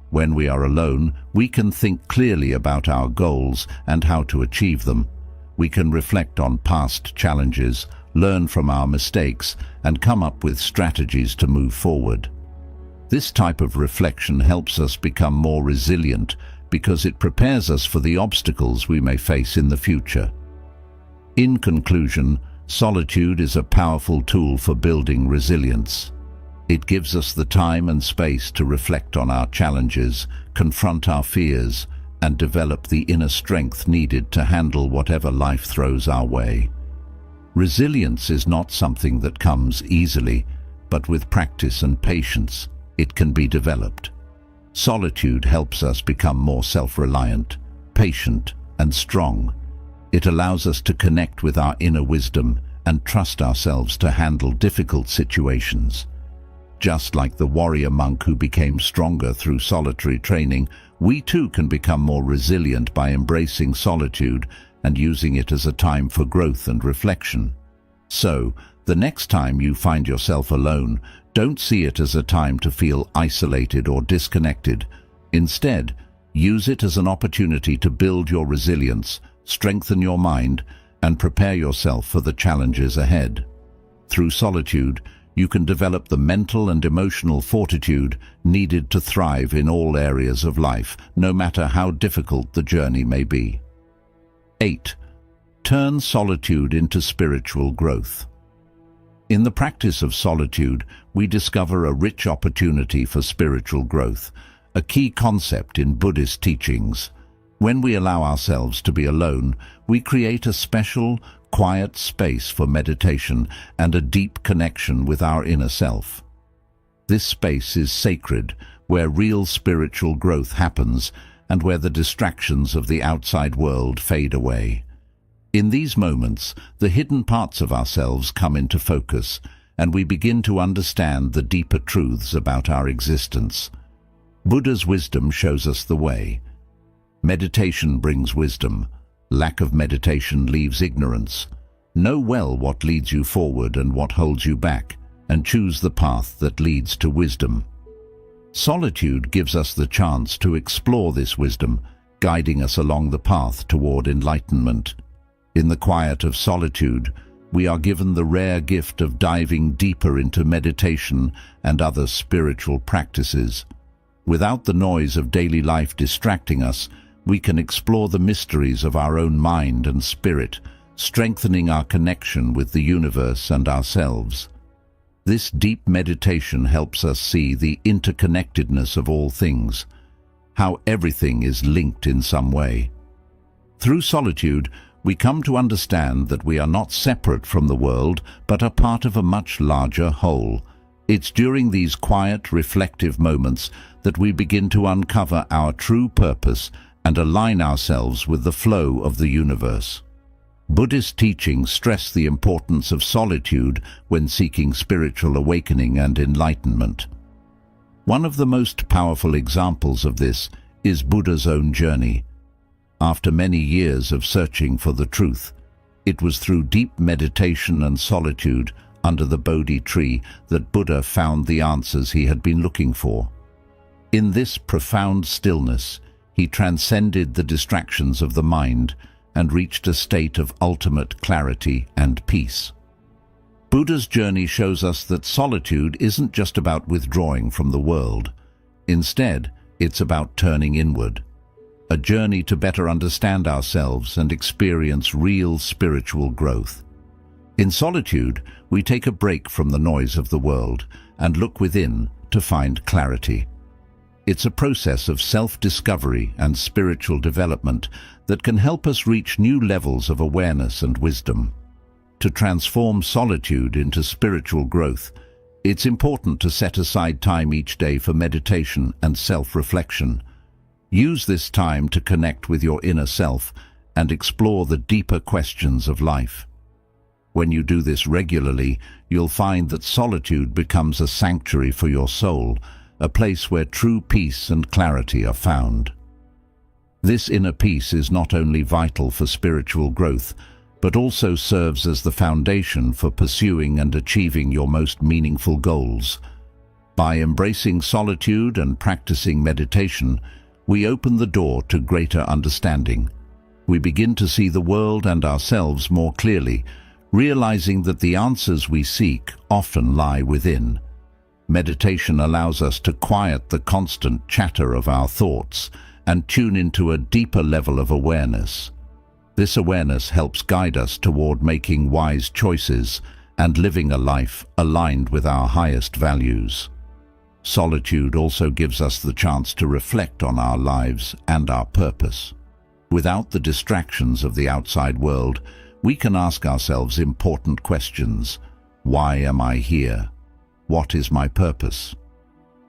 [SPEAKER 1] When we are alone, we can think clearly about our goals and how to achieve them. We can reflect on past challenges, learn from our mistakes, and come up with strategies to move forward. This type of reflection helps us become more resilient because it prepares us for the obstacles we may face in the future. In conclusion, solitude is a powerful tool for building resilience. It gives us the time and space to reflect on our challenges, confront our fears, and develop the inner strength needed to handle whatever life throws our way. Resilience is not something that comes easily, but with practice and patience, it can be developed. Solitude helps us become more self-reliant, patient, and strong. It allows us to connect with our inner wisdom and trust ourselves to handle difficult situations. Just like the warrior monk who became stronger through solitary training, we too can become more resilient by embracing solitude and using it as a time for growth and reflection. So, the next time you find yourself alone, don't see it as a time to feel isolated or disconnected. Instead, use it as an opportunity to build your resilience, strengthen your mind, and prepare yourself for the challenges ahead. Through solitude, you can develop the mental and emotional fortitude needed to thrive in all areas of life, no matter how difficult the journey may be. 8. Turn solitude into spiritual growth. In the practice of solitude, we discover a rich opportunity for spiritual growth, a key concept in Buddhist teachings. When we allow ourselves to be alone, we create a special, quiet space for meditation and a deep connection with our inner self. This space is sacred, where real spiritual growth happens and where the distractions of the outside world fade away. In these moments, the hidden parts of ourselves come into focus, and we begin to understand the deeper truths about our existence. Buddha's wisdom shows us the way. Meditation brings wisdom. Lack of meditation leaves ignorance. Know well what leads you forward and what holds you back, and choose the path that leads to wisdom. Solitude gives us the chance to explore this wisdom, guiding us along the path toward enlightenment. In the quiet of solitude, we are given the rare gift of diving deeper into meditation and other spiritual practices. Without the noise of daily life distracting us, we can explore the mysteries of our own mind and spirit, strengthening our connection with the universe and ourselves. This deep meditation helps us see the interconnectedness of all things, how everything is linked in some way. Through solitude, we come to understand that we are not separate from the world, but are part of a much larger whole. It's during these quiet, reflective moments that we begin to uncover our true purpose and align ourselves with the flow of the universe. Buddhist teachings stress the importance of solitude when seeking spiritual awakening and enlightenment. One of the most powerful examples of this is Buddha's own journey. After many years of searching for the truth, it was through deep meditation and solitude under the Bodhi tree that Buddha found the answers he had been looking for. In this profound stillness, he transcended the distractions of the mind and reached a state of ultimate clarity and peace. Buddha's journey shows us that solitude isn't just about withdrawing from the world. Instead, it's about turning inward. A journey to better understand ourselves and experience real spiritual growth. In solitude, we take a break from the noise of the world and look within to find clarity. It's a process of self-discovery and spiritual development that can help us reach new levels of awareness and wisdom. To transform solitude into spiritual growth, it's important to set aside time each day for meditation and self-reflection. Use this time to connect with your inner self and explore the deeper questions of life. When you do this regularly, you'll find that solitude becomes a sanctuary for your soul, a place where true peace and clarity are found. This inner peace is not only vital for spiritual growth, but also serves as the foundation for pursuing and achieving your most meaningful goals. By embracing solitude and practicing meditation, we open the door to greater understanding. We begin to see the world and ourselves more clearly, realizing that the answers we seek often lie within. Meditation allows us to quiet the constant chatter of our thoughts and tune into a deeper level of awareness. This awareness helps guide us toward making wise choices and living a life aligned with our highest values. Solitude also gives us the chance to reflect on our lives and our purpose. Without the distractions of the outside world, we can ask ourselves important questions. Why am I here? What is my purpose?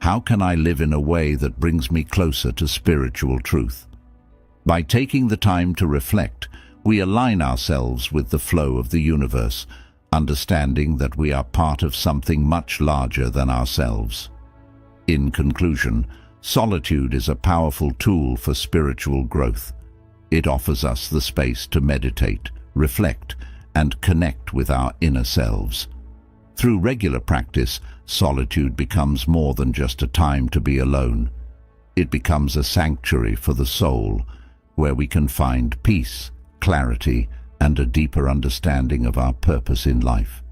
[SPEAKER 1] How can I live in a way that brings me closer to spiritual truth? By taking the time to reflect, we align ourselves with the flow of the universe, understanding that we are part of something much larger than ourselves. In conclusion, solitude is a powerful tool for spiritual growth. It offers us the space to meditate, reflect, and connect with our inner selves. Through regular practice, solitude becomes more than just a time to be alone. It becomes a sanctuary for the soul, where we can find peace, clarity, and a deeper understanding of our purpose in life.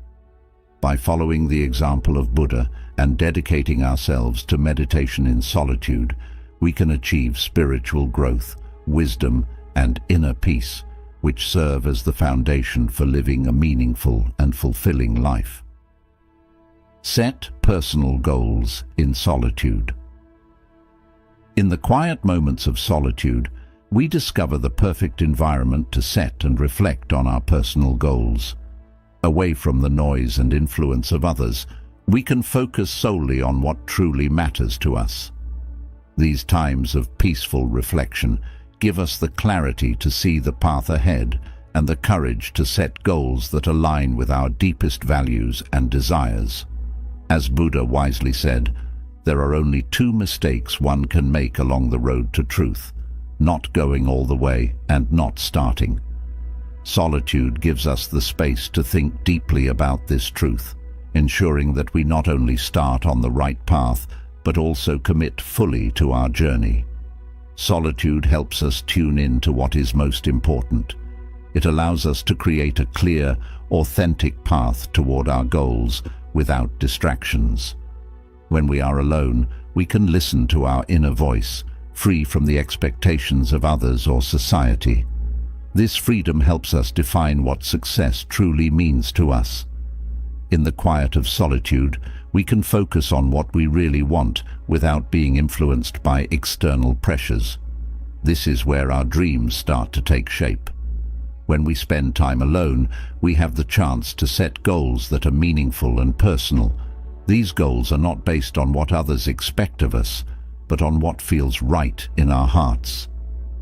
[SPEAKER 1] By following the example of Buddha and dedicating ourselves to meditation in solitude, we can achieve spiritual growth, wisdom, and inner peace, which serve as the foundation for living a meaningful and fulfilling life. Set personal goals in solitude. In the quiet moments of solitude, we discover the perfect environment to set and reflect on our personal goals. Away from the noise and influence of others, we can focus solely on what truly matters to us. These times of peaceful reflection give us the clarity to see the path ahead and the courage to set goals that align with our deepest values and desires. As Buddha wisely said, there are only two mistakes one can make along the road to truth: not going all the way and not starting. Solitude gives us the space to think deeply about this truth, ensuring that we not only start on the right path, but also commit fully to our journey. Solitude helps us tune in to what is most important. It allows us to create a clear, authentic path toward our goals without distractions. When we are alone, we can listen to our inner voice, free from the expectations of others or society. This freedom helps us define what success truly means to us. In the quiet of solitude, we can focus on what we really want without being influenced by external pressures. This is where our dreams start to take shape. When we spend time alone, we have the chance to set goals that are meaningful and personal. These goals are not based on what others expect of us, but on what feels right in our hearts.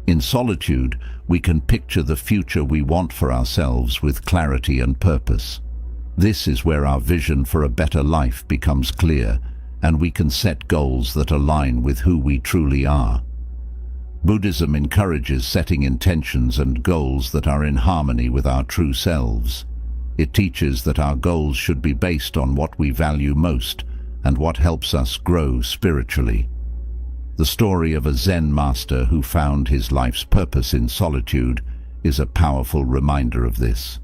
[SPEAKER 1] In solitude, we can picture the future we want for ourselves with clarity and purpose. This is where our vision for a better life becomes clear, and we can set goals that align with who we truly are. Buddhism encourages setting intentions and goals that are in harmony with our true selves. It teaches that our goals should be based on what we value most and what helps us grow spiritually. The story of a Zen master who found his life's purpose in solitude is a powerful reminder of this.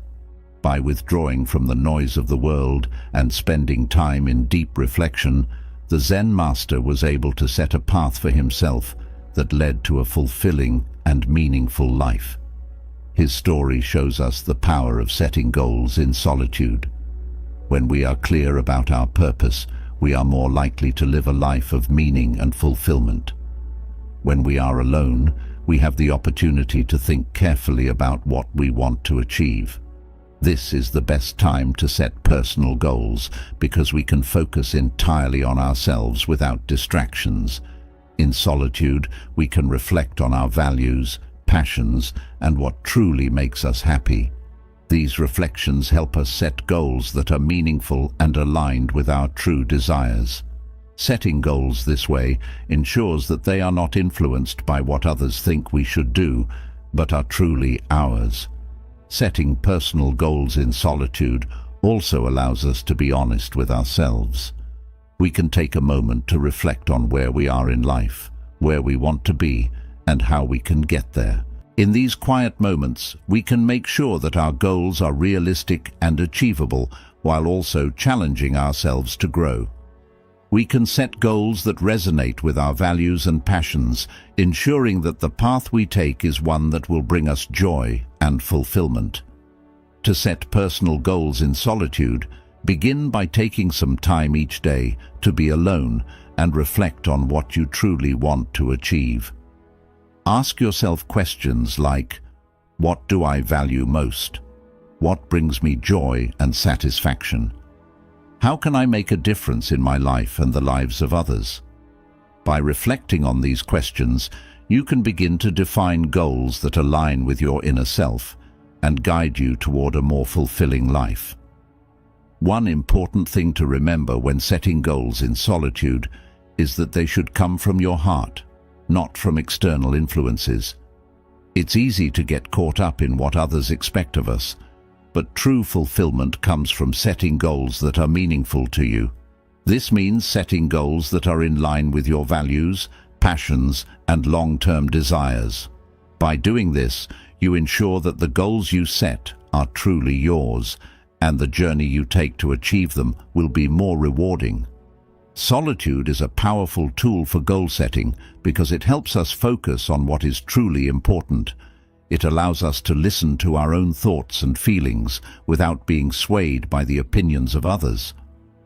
[SPEAKER 1] By withdrawing from the noise of the world and spending time in deep reflection, the Zen master was able to set a path for himself that led to a fulfilling and meaningful life. His story shows us the power of setting goals in solitude. When we are clear about our purpose, we are more likely to live a life of meaning and fulfillment. When we are alone, we have the opportunity to think carefully about what we want to achieve. This is the best time to set personal goals because we can focus entirely on ourselves without distractions. In solitude, we can reflect on our values, passions, and what truly makes us happy. These reflections help us set goals that are meaningful and aligned with our true desires. Setting goals this way ensures that they are not influenced by what others think we should do, but are truly ours. Setting personal goals in solitude also allows us to be honest with ourselves. We can take a moment to reflect on where we are in life, where we want to be, and how we can get there. In these quiet moments, we can make sure that our goals are realistic and achievable while also challenging ourselves to grow. We can set goals that resonate with our values and passions, ensuring that the path we take is one that will bring us joy and fulfillment. To set personal goals in solitude, begin by taking some time each day to be alone and reflect on what you truly want to achieve. Ask yourself questions like, what do I value most? What brings me joy and satisfaction? How can I make a difference in my life and the lives of others? By reflecting on these questions, you can begin to define goals that align with your inner self and guide you toward a more fulfilling life. One important thing to remember when setting goals in solitude is that they should come from your heart, not from external influences. It's easy to get caught up in what others expect of us, but true fulfillment comes from setting goals that are meaningful to you. This means setting goals that are in line with your values, passions, and long-term desires. By doing this, you ensure that the goals you set are truly yours, and the journey you take to achieve them will be more rewarding. Solitude is a powerful tool for goal setting because it helps us focus on what is truly important. It allows us to listen to our own thoughts and feelings without being swayed by the opinions of others.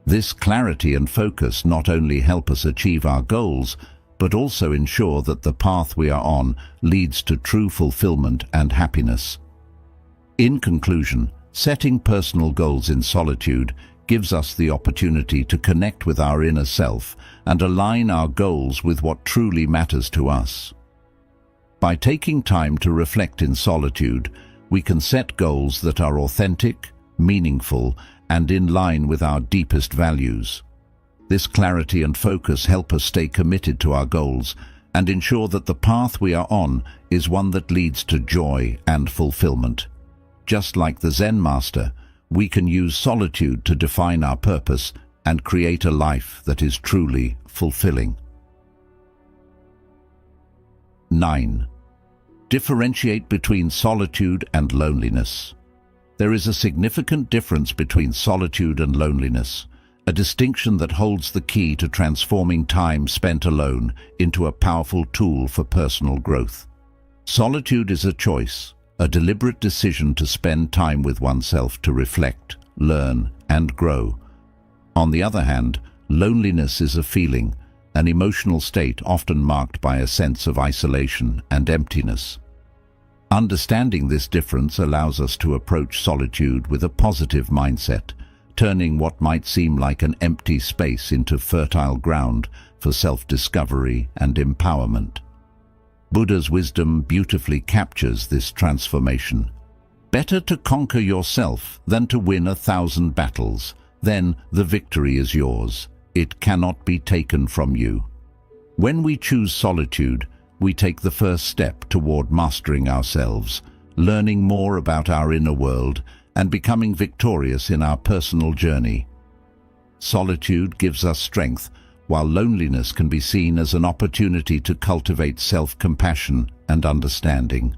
[SPEAKER 1] This clarity and focus not only help us achieve our goals, but also ensure that the path we are on leads to true fulfillment and happiness. In conclusion, setting personal goals in solitude gives us the opportunity to connect with our inner self and align our goals with what truly matters to us. By taking time to reflect in solitude, we can set goals that are authentic, meaningful, and in line with our deepest values. This clarity and focus help us stay committed to our goals and ensure that the path we are on is one that leads to joy and fulfillment. Just like the Zen master, we can use solitude to define our purpose and create a life that is truly fulfilling. 9. Differentiate between solitude and loneliness. There is a significant difference between solitude and loneliness, a distinction that holds the key to transforming time spent alone into a powerful tool for personal growth. Solitude is a choice, a deliberate decision to spend time with oneself to reflect, learn, and grow. On the other hand, loneliness is a feeling, an emotional state often marked by a sense of isolation and emptiness. Understanding this difference allows us to approach solitude with a positive mindset, turning what might seem like an empty space into fertile ground for self-discovery and empowerment. Buddha's wisdom beautifully captures this transformation. Better to conquer yourself than to win 1,000 battles. Then the victory is yours. It cannot be taken from you. When we choose solitude, we take the first step toward mastering ourselves, learning more about our inner world, and becoming victorious in our personal journey. Solitude gives us strength, while loneliness can be seen as an opportunity to cultivate self-compassion and understanding.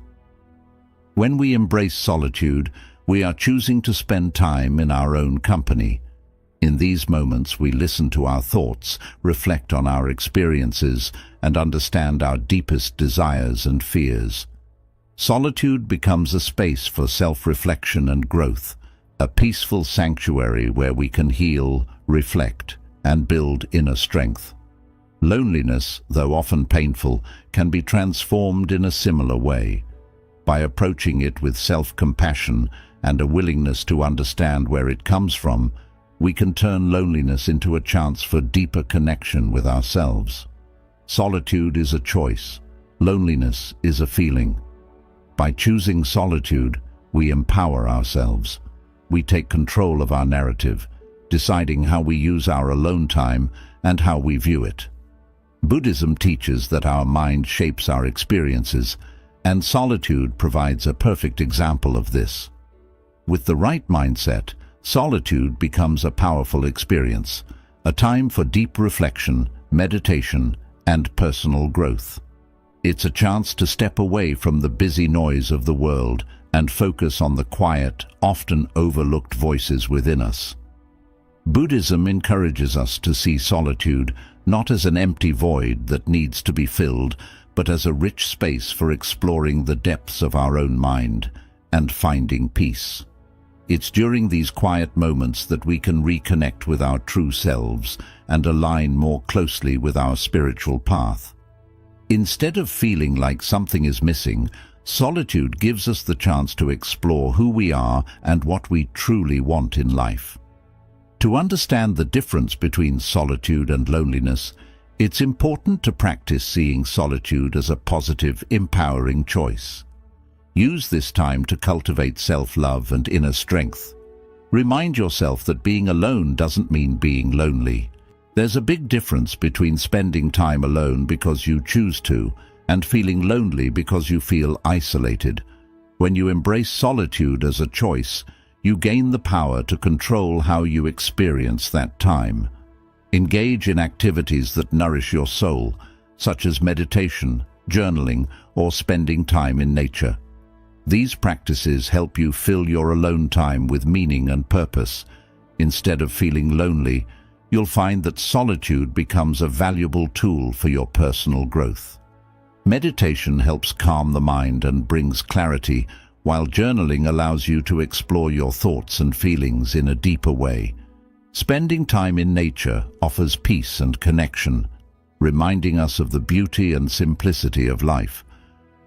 [SPEAKER 1] When we embrace solitude, we are choosing to spend time in our own company. In these moments, we listen to our thoughts, reflect on our experiences, and understand our deepest desires and fears. Solitude becomes a space for self-reflection and growth, a peaceful sanctuary where we can heal, reflect, and build inner strength. Loneliness, though often painful, can be transformed in a similar way. By approaching it with self-compassion and a willingness to understand where it comes from, we can turn loneliness into a chance for deeper connection with ourselves. Solitude is a choice. Loneliness is a feeling. By choosing solitude, we empower ourselves. We take control of our narrative, deciding how we use our alone time and how we view it. Buddhism teaches that our mind shapes our experiences, and solitude provides a perfect example of this. With the right mindset, solitude becomes a powerful experience, a time for deep reflection, meditation, and personal growth. It's a chance to step away from the busy noise of the world and focus on the quiet, often overlooked voices within us. Buddhism encourages us to see solitude not as an empty void that needs to be filled, but as a rich space for exploring the depths of our own mind and finding peace. It's during these quiet moments that we can reconnect with our true selves and align more closely with our spiritual path. Instead of feeling like something is missing, solitude gives us the chance to explore who we are and what we truly want in life. To understand the difference between solitude and loneliness, it's important to practice seeing solitude as a positive, empowering choice. Use this time to cultivate self-love and inner strength. Remind yourself that being alone doesn't mean being lonely. There's a big difference between spending time alone because you choose to and feeling lonely because you feel isolated. When you embrace solitude as a choice, you gain the power to control how you experience that time. Engage in activities that nourish your soul, such as meditation, journaling, or spending time in nature. These practices help you fill your alone time with meaning and purpose. Instead of feeling lonely, you'll find that solitude becomes a valuable tool for your personal growth. Meditation helps calm the mind and brings clarity, while journaling allows you to explore your thoughts and feelings in a deeper way. Spending time in nature offers peace and connection. reminding us of the beauty and simplicity of life.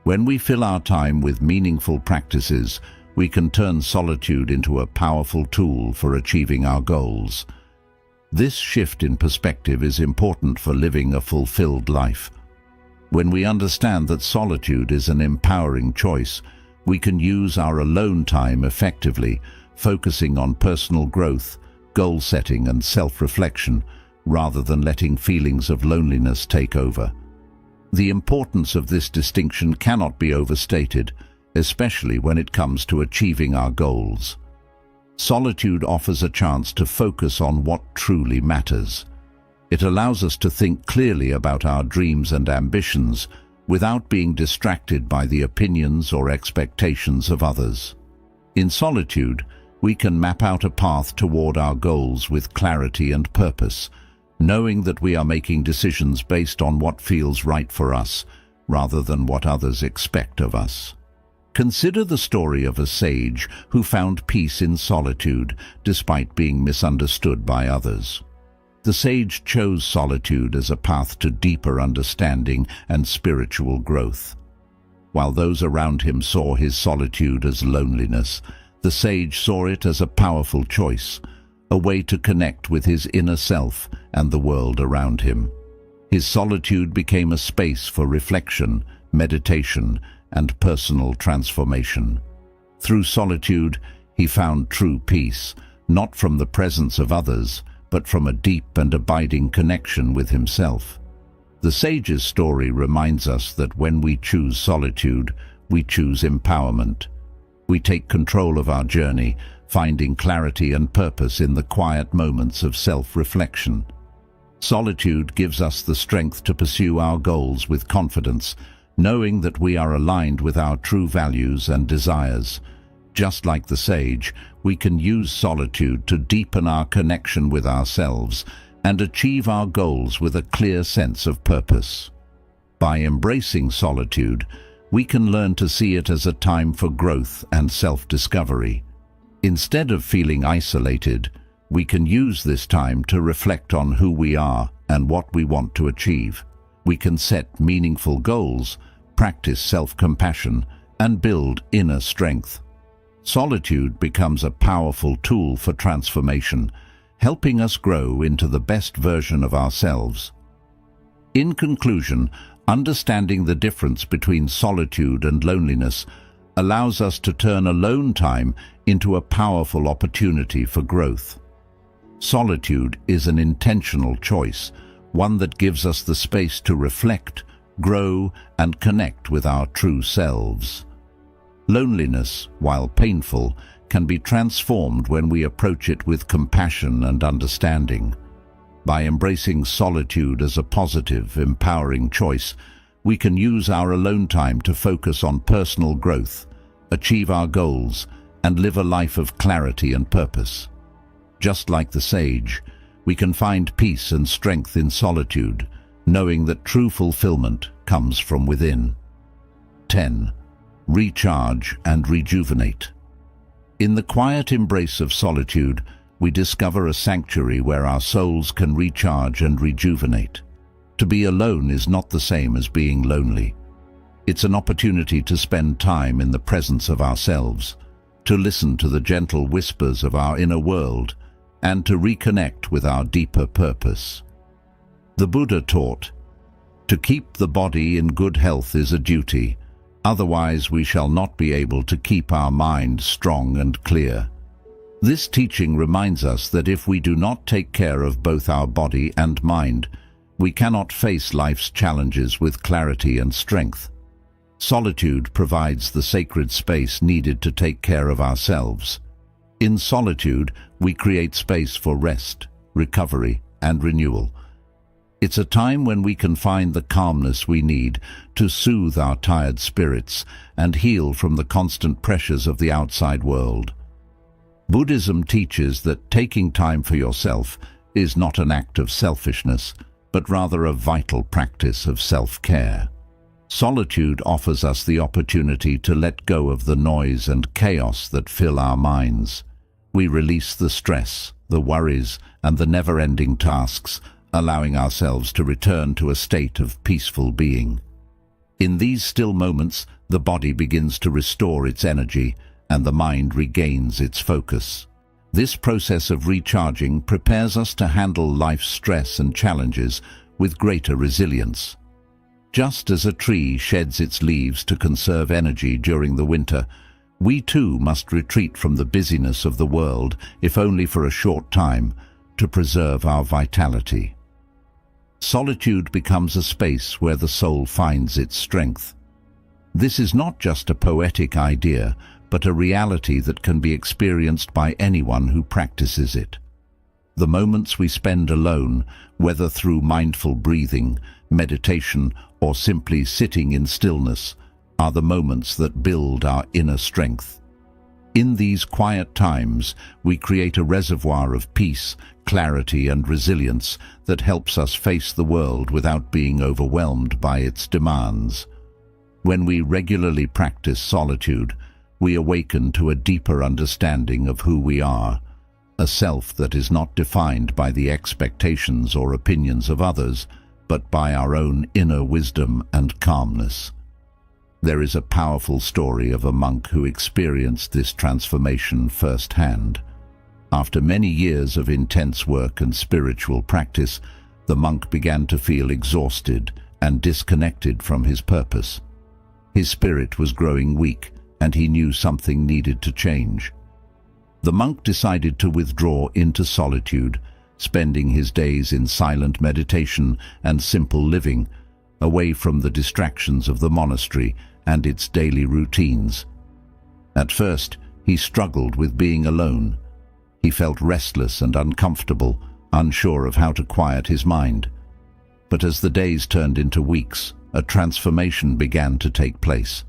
[SPEAKER 1] When we fill our time with meaningful practices, we can turn solitude into a powerful tool for achieving our goals. This shift in perspective is important for living a fulfilled life. When we understand that solitude is an empowering choice, we can use our alone time effectively, focusing on personal growth, goal setting and self-reflection, rather than letting feelings of loneliness take over. The importance of this distinction cannot be overstated, especially when it comes to achieving our goals. Solitude offers a chance to focus on what truly matters. It allows us to think clearly about our dreams and ambitions without being distracted by the opinions or expectations of others. In solitude, we can map out a path toward our goals with clarity and purpose, knowing that we are making decisions based on what feels right for us, rather than what others expect of us. Consider the story of a sage who found peace in solitude despite being misunderstood by others. The sage chose solitude as a path to deeper understanding and spiritual growth. While those around him saw his solitude as loneliness, the sage saw it as a powerful choice, a way to connect with his inner self and the world around him. His solitude became a space for reflection, meditation, and personal transformation. Through solitude, he found true peace, not from the presence of others, but from a deep and abiding connection with himself. The sage's story reminds us that when we choose solitude, we choose empowerment. We take control of our journey, finding clarity and purpose in the quiet moments of self-reflection. Solitude gives us the strength to pursue our goals with confidence, knowing that we are aligned with our true values and desires. Just like the sage, we can use solitude to deepen our connection with ourselves and achieve our goals with a clear sense of purpose. By embracing solitude, we can learn to see it as a time for growth and self-discovery. Instead of feeling isolated, we can use this time to reflect on who we are and what we want to achieve. We can set meaningful goals, practice self-compassion, and build inner strength. Solitude becomes a powerful tool for transformation, helping us grow into the best version of ourselves. In conclusion, understanding the difference between solitude and loneliness allows us to turn alone time into a powerful opportunity for growth. Solitude is an intentional choice, one that gives us the space to reflect, grow, and connect with our true selves. Loneliness, while painful, can be transformed when we approach it with compassion and understanding. By embracing solitude as a positive, empowering choice, we can use our alone time to focus on personal growth, achieve our goals, and live a life of clarity and purpose. Just like the sage, we can find peace and strength in solitude, knowing that true fulfillment comes from within. 10. Recharge and rejuvenate. In the quiet embrace of solitude, we discover a sanctuary where our souls can recharge and rejuvenate. To be alone is not the same as being lonely. It's an opportunity to spend time in the presence of ourselves, to listen to the gentle whispers of our inner world, and to reconnect with our deeper purpose. The Buddha taught, "To keep the body in good health is a duty, otherwise we shall not be able to keep our mind strong and clear." This teaching reminds us that if we do not take care of both our body and mind, we cannot face life's challenges with clarity and strength. Solitude provides the sacred space needed to take care of ourselves. In solitude, we create space for rest, recovery, and renewal. It's a time when we can find the calmness we need to soothe our tired spirits and heal from the constant pressures of the outside world. Buddhism teaches that taking time for yourself is not an act of selfishness, but rather a vital practice of self-care. Solitude offers us the opportunity to let go of the noise and chaos that fill our minds. We release the stress, the worries, and the never-ending tasks, allowing ourselves to return to a state of peaceful being. In these still moments, the body begins to restore its energy and the mind regains its focus. This process of recharging prepares us to handle life's stress and challenges with greater resilience. Just as a tree sheds its leaves to conserve energy during the winter, we too must retreat from the busyness of the world, if only for a short time, to preserve our vitality. Solitude becomes a space where the soul finds its strength. This is not just a poetic idea, but a reality that can be experienced by anyone who practices it. The moments we spend alone, whether through mindful breathing, meditation, or simply sitting in stillness, are the moments that build our inner strength. In these quiet times, we create a reservoir of peace, clarity, and resilience that helps us face the world without being overwhelmed by its demands. When we regularly practice solitude, we awaken to a deeper understanding of who we are, a self that is not defined by the expectations or opinions of others, but by our own inner wisdom and calmness. There is a powerful story of a monk who experienced this transformation firsthand. After many years of intense work and spiritual practice, the monk began to feel exhausted and disconnected from his purpose. His spirit was growing weak, and he knew something needed to change. The monk decided to withdraw into solitude, spending his days in silent meditation and simple living, away from the distractions of the monastery and its daily routines. At first, he struggled with being alone. He felt restless and uncomfortable, unsure of how to quiet his mind. But as the days turned into weeks, a transformation began to take place.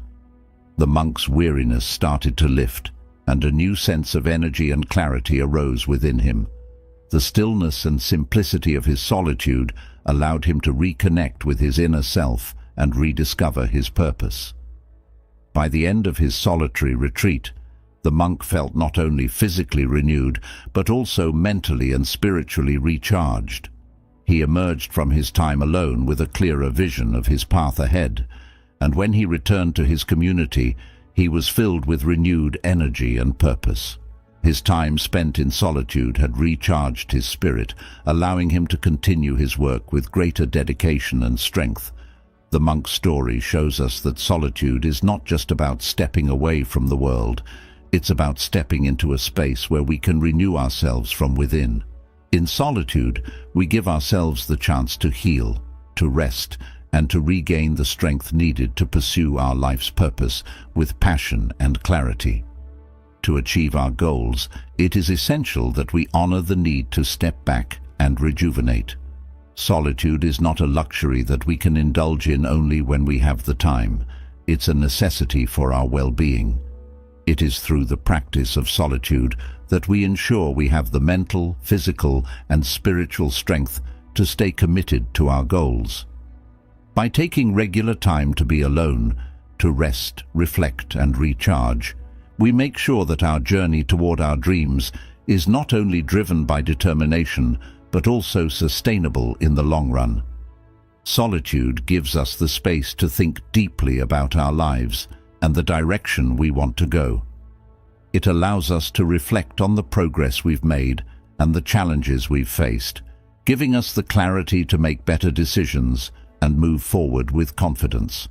[SPEAKER 1] The monk's weariness started to lift, and a new sense of energy and clarity arose within him. The stillness and simplicity of his solitude allowed him to reconnect with his inner self and rediscover his purpose. By the end of his solitary retreat, the monk felt not only physically renewed, but also mentally and spiritually recharged. He emerged from his time alone with a clearer vision of his path ahead, and when he returned to his community, he was filled with renewed energy and purpose. His time spent in solitude had recharged his spirit, allowing him to continue his work with greater dedication and strength. The monk's story shows us that solitude is not just about stepping away from the world, it's about stepping into a space where we can renew ourselves from within. In solitude, we give ourselves the chance to heal, to rest, and to regain the strength needed to pursue our life's purpose with passion and clarity. To achieve our goals, it is essential that we honor the need to step back and rejuvenate. Solitude is not a luxury that we can indulge in only when we have the time. It's a necessity for our well-being. It is through the practice of solitude that we ensure we have the mental, physical, and spiritual strength to stay committed to our goals. By taking regular time to be alone, to rest, reflect, and recharge, we make sure that our journey toward our dreams is not only driven by determination, but also sustainable in the long run. Solitude gives us the space to think deeply about our lives and the direction we want to go. It allows us to reflect on the progress we've made and the challenges we've faced, giving us the clarity to make better decisions and move forward with confidence.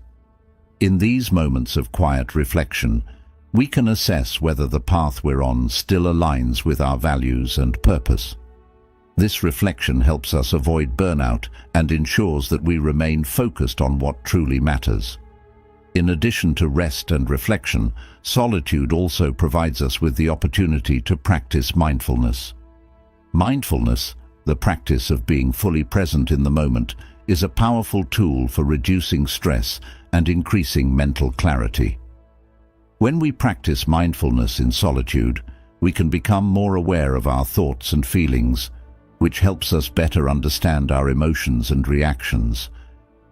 [SPEAKER 1] In these moments of quiet reflection, we can assess whether the path we're on still aligns with our values and purpose. This reflection helps us avoid burnout and ensures that we remain focused on what truly matters. In addition to rest and reflection, solitude also provides us with the opportunity to practice mindfulness. Mindfulness, the practice of being fully present in the moment, is a powerful tool for reducing stress and increasing mental clarity. When we practice mindfulness in solitude, we can become more aware of our thoughts and feelings, which helps us better understand our emotions and reactions.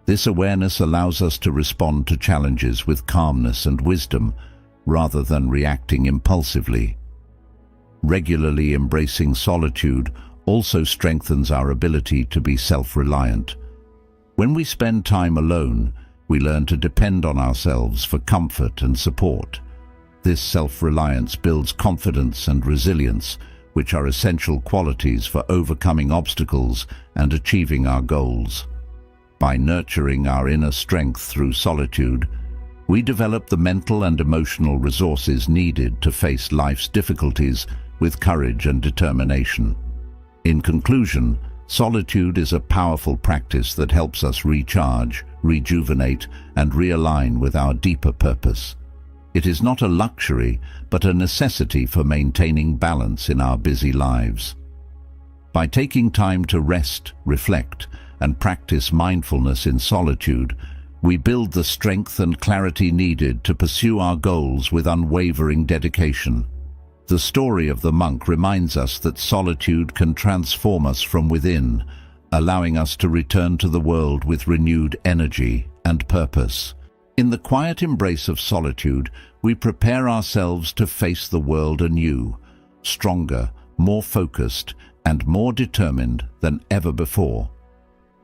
[SPEAKER 1] This awareness allows us to respond to challenges with calmness and wisdom, rather than reacting impulsively. Regularly embracing solitude also strengthens our ability to be self-reliant. When we spend time alone, we learn to depend on ourselves for comfort and support. This self-reliance builds confidence and resilience, which are essential qualities for overcoming obstacles and achieving our goals. By nurturing our inner strength through solitude, we develop the mental and emotional resources needed to face life's difficulties with courage and determination. In conclusion, solitude is a powerful practice that helps us recharge, rejuvenate, and realign with our deeper purpose. It is not a luxury, but a necessity for maintaining balance in our busy lives. By taking time to rest, reflect, and practice mindfulness in solitude, we build the strength and clarity needed to pursue our goals with unwavering dedication. The story of the monk reminds us that solitude can transform us from within, allowing us to return to the world with renewed energy and purpose. In the quiet embrace of solitude, we prepare ourselves to face the world anew, stronger, more focused, and more determined than ever before.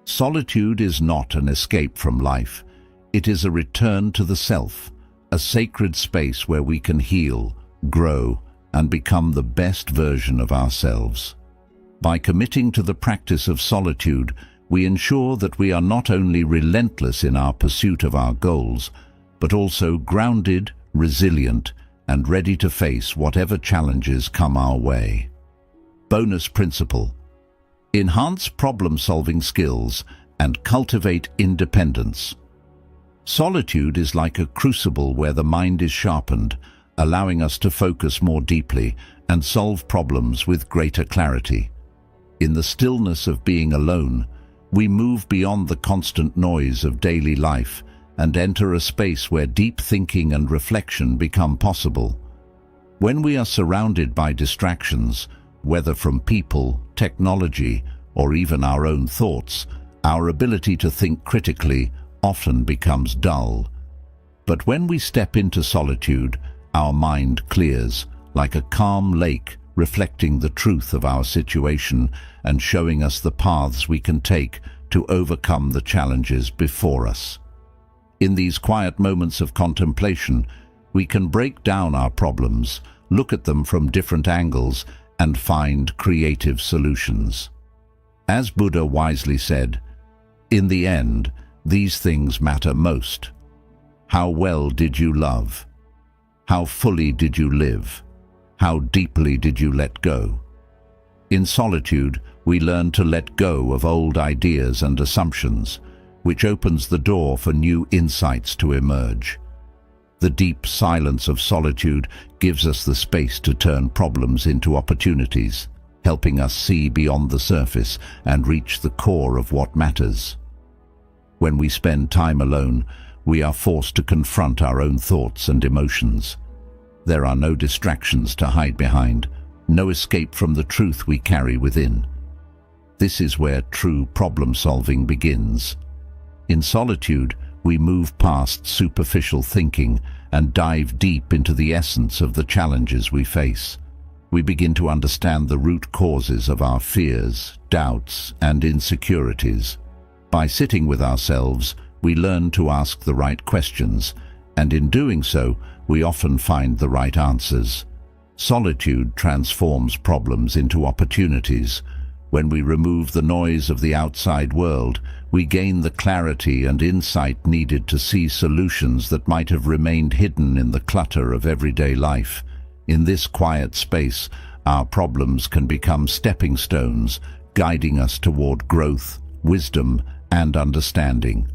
[SPEAKER 1] Solitude is not an escape from life. It is a return to the self, a sacred space where we can heal, grow, and become the best version of ourselves. By committing to the practice of solitude, we ensure that we are not only relentless in our pursuit of our goals, but also grounded, resilient, and ready to face whatever challenges come our way. Bonus principle: enhance problem-solving skills and cultivate independence. Solitude is like a crucible where the mind is sharpened, allowing us to focus more deeply and solve problems with greater clarity. In the stillness of being alone, we move beyond the constant noise of daily life and enter a space where deep thinking and reflection become possible. When we are surrounded by distractions, whether from people, technology, or even our own thoughts, our ability to think critically often becomes dull. But when we step into solitude, our mind clears, like a calm lake reflecting the truth of our situation and showing us the paths we can take to overcome the challenges before us. In these quiet moments of contemplation, we can break down our problems, look at them from different angles, and find creative solutions. As Buddha wisely said, "In the end, these things matter most. How well did you love? How fully did you live? How deeply did you let go?" In solitude, we learn to let go of old ideas and assumptions, which opens the door for new insights to emerge. The deep silence of solitude gives us the space to turn problems into opportunities, helping us see beyond the surface and reach the core of what matters. When we spend time alone, we are forced to confront our own thoughts and emotions. There are no distractions to hide behind, no escape from the truth we carry within. This is where true problem-solving begins. In solitude, we move past superficial thinking and dive deep into the essence of the challenges we face. We begin to understand the root causes of our fears, doubts, and insecurities. By sitting with ourselves, we learn to ask the right questions, and in doing so, we often find the right answers. Solitude transforms problems into opportunities. When we remove the noise of the outside world, we gain the clarity and insight needed to see solutions that might have remained hidden in the clutter of everyday life. In this quiet space, our problems can become stepping stones, guiding us toward growth, wisdom, and understanding.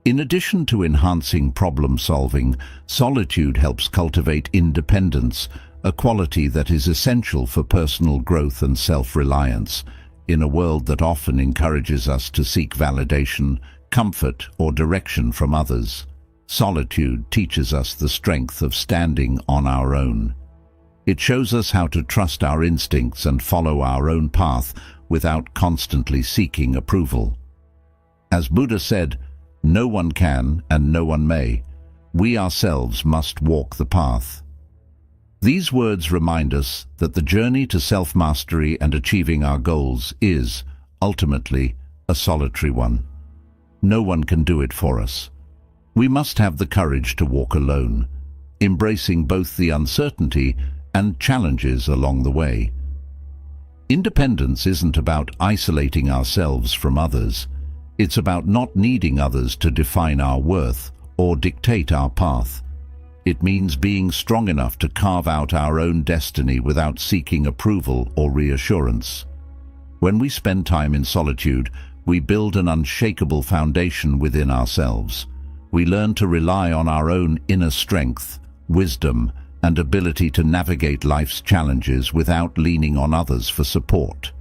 [SPEAKER 1] In addition to enhancing problem-solving, solitude helps cultivate independence, a quality that is essential for personal growth and self-reliance. In a world that often encourages us to seek validation, comfort, or direction from others, solitude teaches us the strength of standing on our own. It shows us how to trust our instincts and follow our own path without constantly seeking approval. As Buddha said, "No one can and no one may. We ourselves must walk the path." These words remind us that the journey to self-mastery and achieving our goals is, ultimately, a solitary one. No one can do it for us. We must have the courage to walk alone, embracing both the uncertainty and challenges along the way. Independence isn't about isolating ourselves from others. It's about not needing others to define our worth or dictate our path. It means being strong enough to carve out our own destiny without seeking approval or reassurance. When we spend time in solitude, we build an unshakable foundation within ourselves. We learn to rely on our own inner strength, wisdom, and ability to navigate life's challenges without leaning on others for support.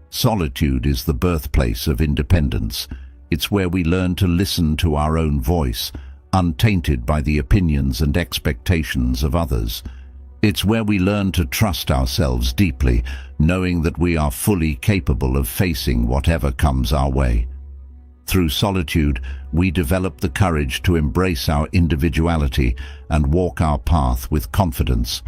[SPEAKER 1] Solitude is the birthplace of independence. It's where we learn to listen to our own voice, untainted by the opinions and expectations of others. It's where we learn to trust ourselves deeply, knowing that we are fully capable of facing whatever comes our way. Through solitude, we develop the courage to embrace our individuality and walk our path with confidence.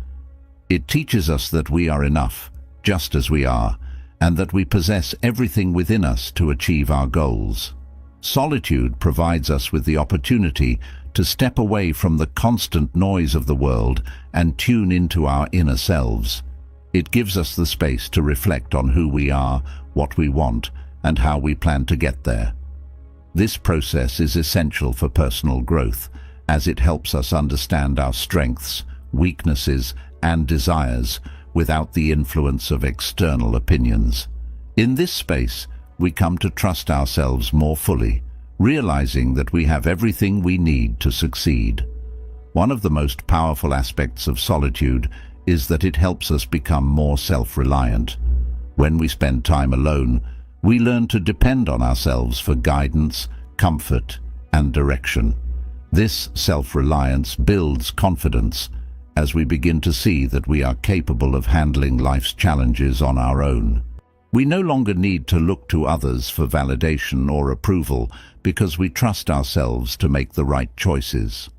[SPEAKER 1] It teaches us that we are enough, just as we are, and that we possess everything within us to achieve our goals. Solitude provides us with the opportunity to step away from the constant noise of the world and tune into our inner selves. It gives us the space to reflect on who we are, what we want, and how we plan to get there. This process is essential for personal growth, as it helps us understand our strengths, weaknesses, and desires without the influence of external opinions. In this space, we come to trust ourselves more fully, realizing that we have everything we need to succeed. One of the most powerful aspects of solitude is that it helps us become more self-reliant. When we spend time alone, we learn to depend on ourselves for guidance, comfort, and direction. This self-reliance builds confidence as we begin to see that we are capable of handling life's challenges on our own. We no longer need to look to others for validation or approval because we trust ourselves to make the right choices.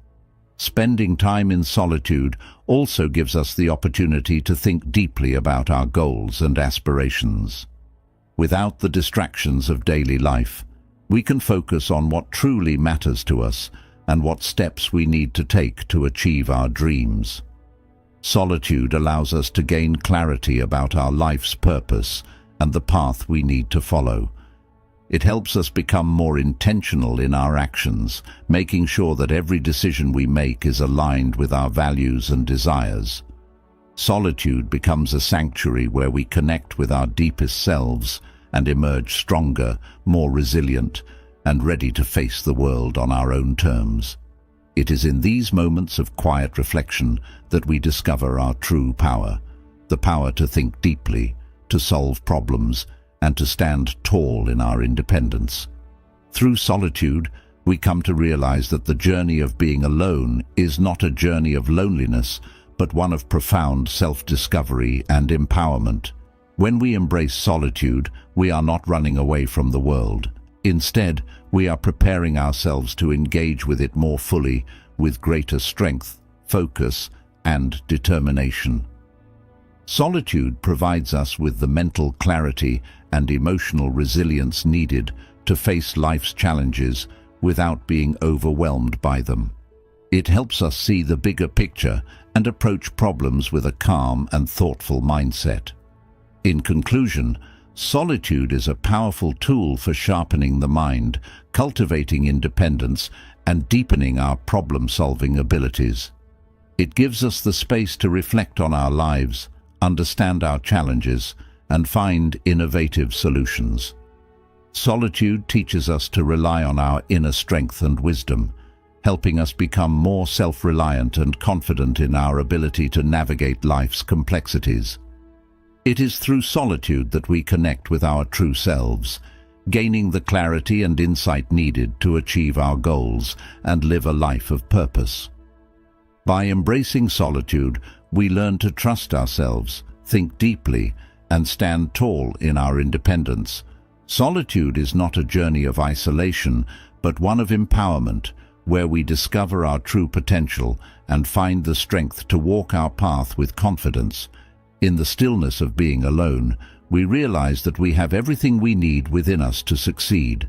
[SPEAKER 1] Spending time in solitude also gives us the opportunity to think deeply about our goals and aspirations. Without the distractions of daily life, we can focus on what truly matters to us and what steps we need to take to achieve our dreams. Solitude allows us to gain clarity about our life's purpose and the path we need to follow. It helps us become more intentional in our actions, making sure that every decision we make is aligned with our values and desires. Solitude becomes a sanctuary where we connect with our deepest selves and emerge stronger, more resilient, and ready to face the world on our own terms. It is in these moments of quiet reflection that we discover our true power, the power to think deeply, to solve problems, and to stand tall in our independence. Through solitude, we come to realize that the journey of being alone is not a journey of loneliness, but one of profound self-discovery and empowerment. When we embrace solitude, we are not running away from the world. Instead, we are preparing ourselves to engage with it more fully, with greater strength, focus, and determination. Solitude provides us with the mental clarity and emotional resilience needed to face life's challenges without being overwhelmed by them. It helps us see the bigger picture and approach problems with a calm and thoughtful mindset. In conclusion, solitude is a powerful tool for sharpening the mind, cultivating independence, and deepening our problem-solving abilities. It gives us the space to reflect on our lives, understand our challenges, and find innovative solutions. Solitude teaches us to rely on our inner strength and wisdom, helping us become more self-reliant and confident in our ability to navigate life's complexities. It is through solitude that we connect with our true selves, gaining the clarity and insight needed to achieve our goals and live a life of purpose. By embracing solitude, we learn to trust ourselves, think deeply, and stand tall in our independence. Solitude is not a journey of isolation, but one of empowerment, where we discover our true potential and find the strength to walk our path with confidence. In the stillness of being alone, we realize that we have everything we need within us to succeed,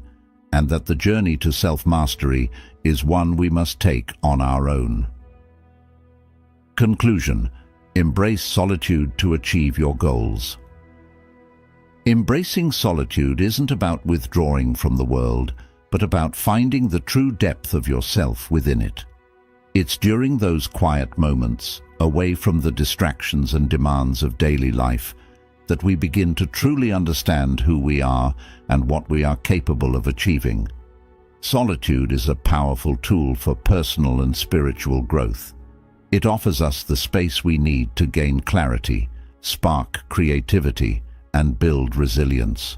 [SPEAKER 1] and that the journey to self-mastery is one we must take on our own. Conclusion: embrace solitude to achieve your goals. Embracing solitude isn't about withdrawing from the world, but about finding the true depth of yourself within it. It's during those quiet moments, away from the distractions and demands of daily life, that we begin to truly understand who we are and what we are capable of achieving. Solitude is a powerful tool for personal and spiritual growth. It offers us the space we need to gain clarity, spark creativity, and build resilience.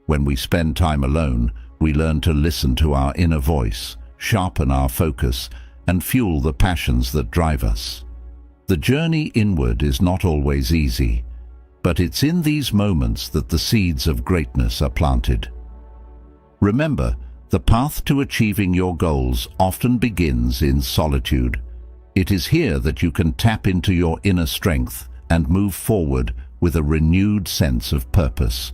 [SPEAKER 1] When we spend time alone, we learn to listen to our inner voice, sharpen our focus, and fuel the passions that drive us. The journey inward is not always easy, but it's in these moments that the seeds of greatness are planted. Remember, the path to achieving your goals often begins in solitude. It is here that you can tap into your inner strength and move forward with a renewed sense of purpose.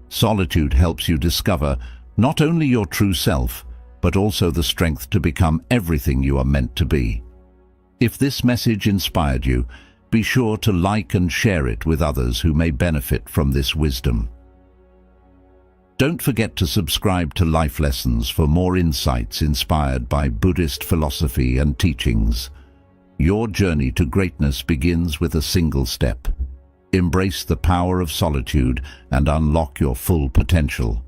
[SPEAKER 1] Solitude helps you discover not only your true self, but also the strength to become everything you are meant to be. If this message inspired you, be sure to like and share it with others who may benefit from this wisdom. Don't forget to subscribe to Life Lessons for more insights inspired by Buddhist philosophy and teachings. Your journey to greatness begins with a single step. Embrace the power of solitude and unlock your full potential.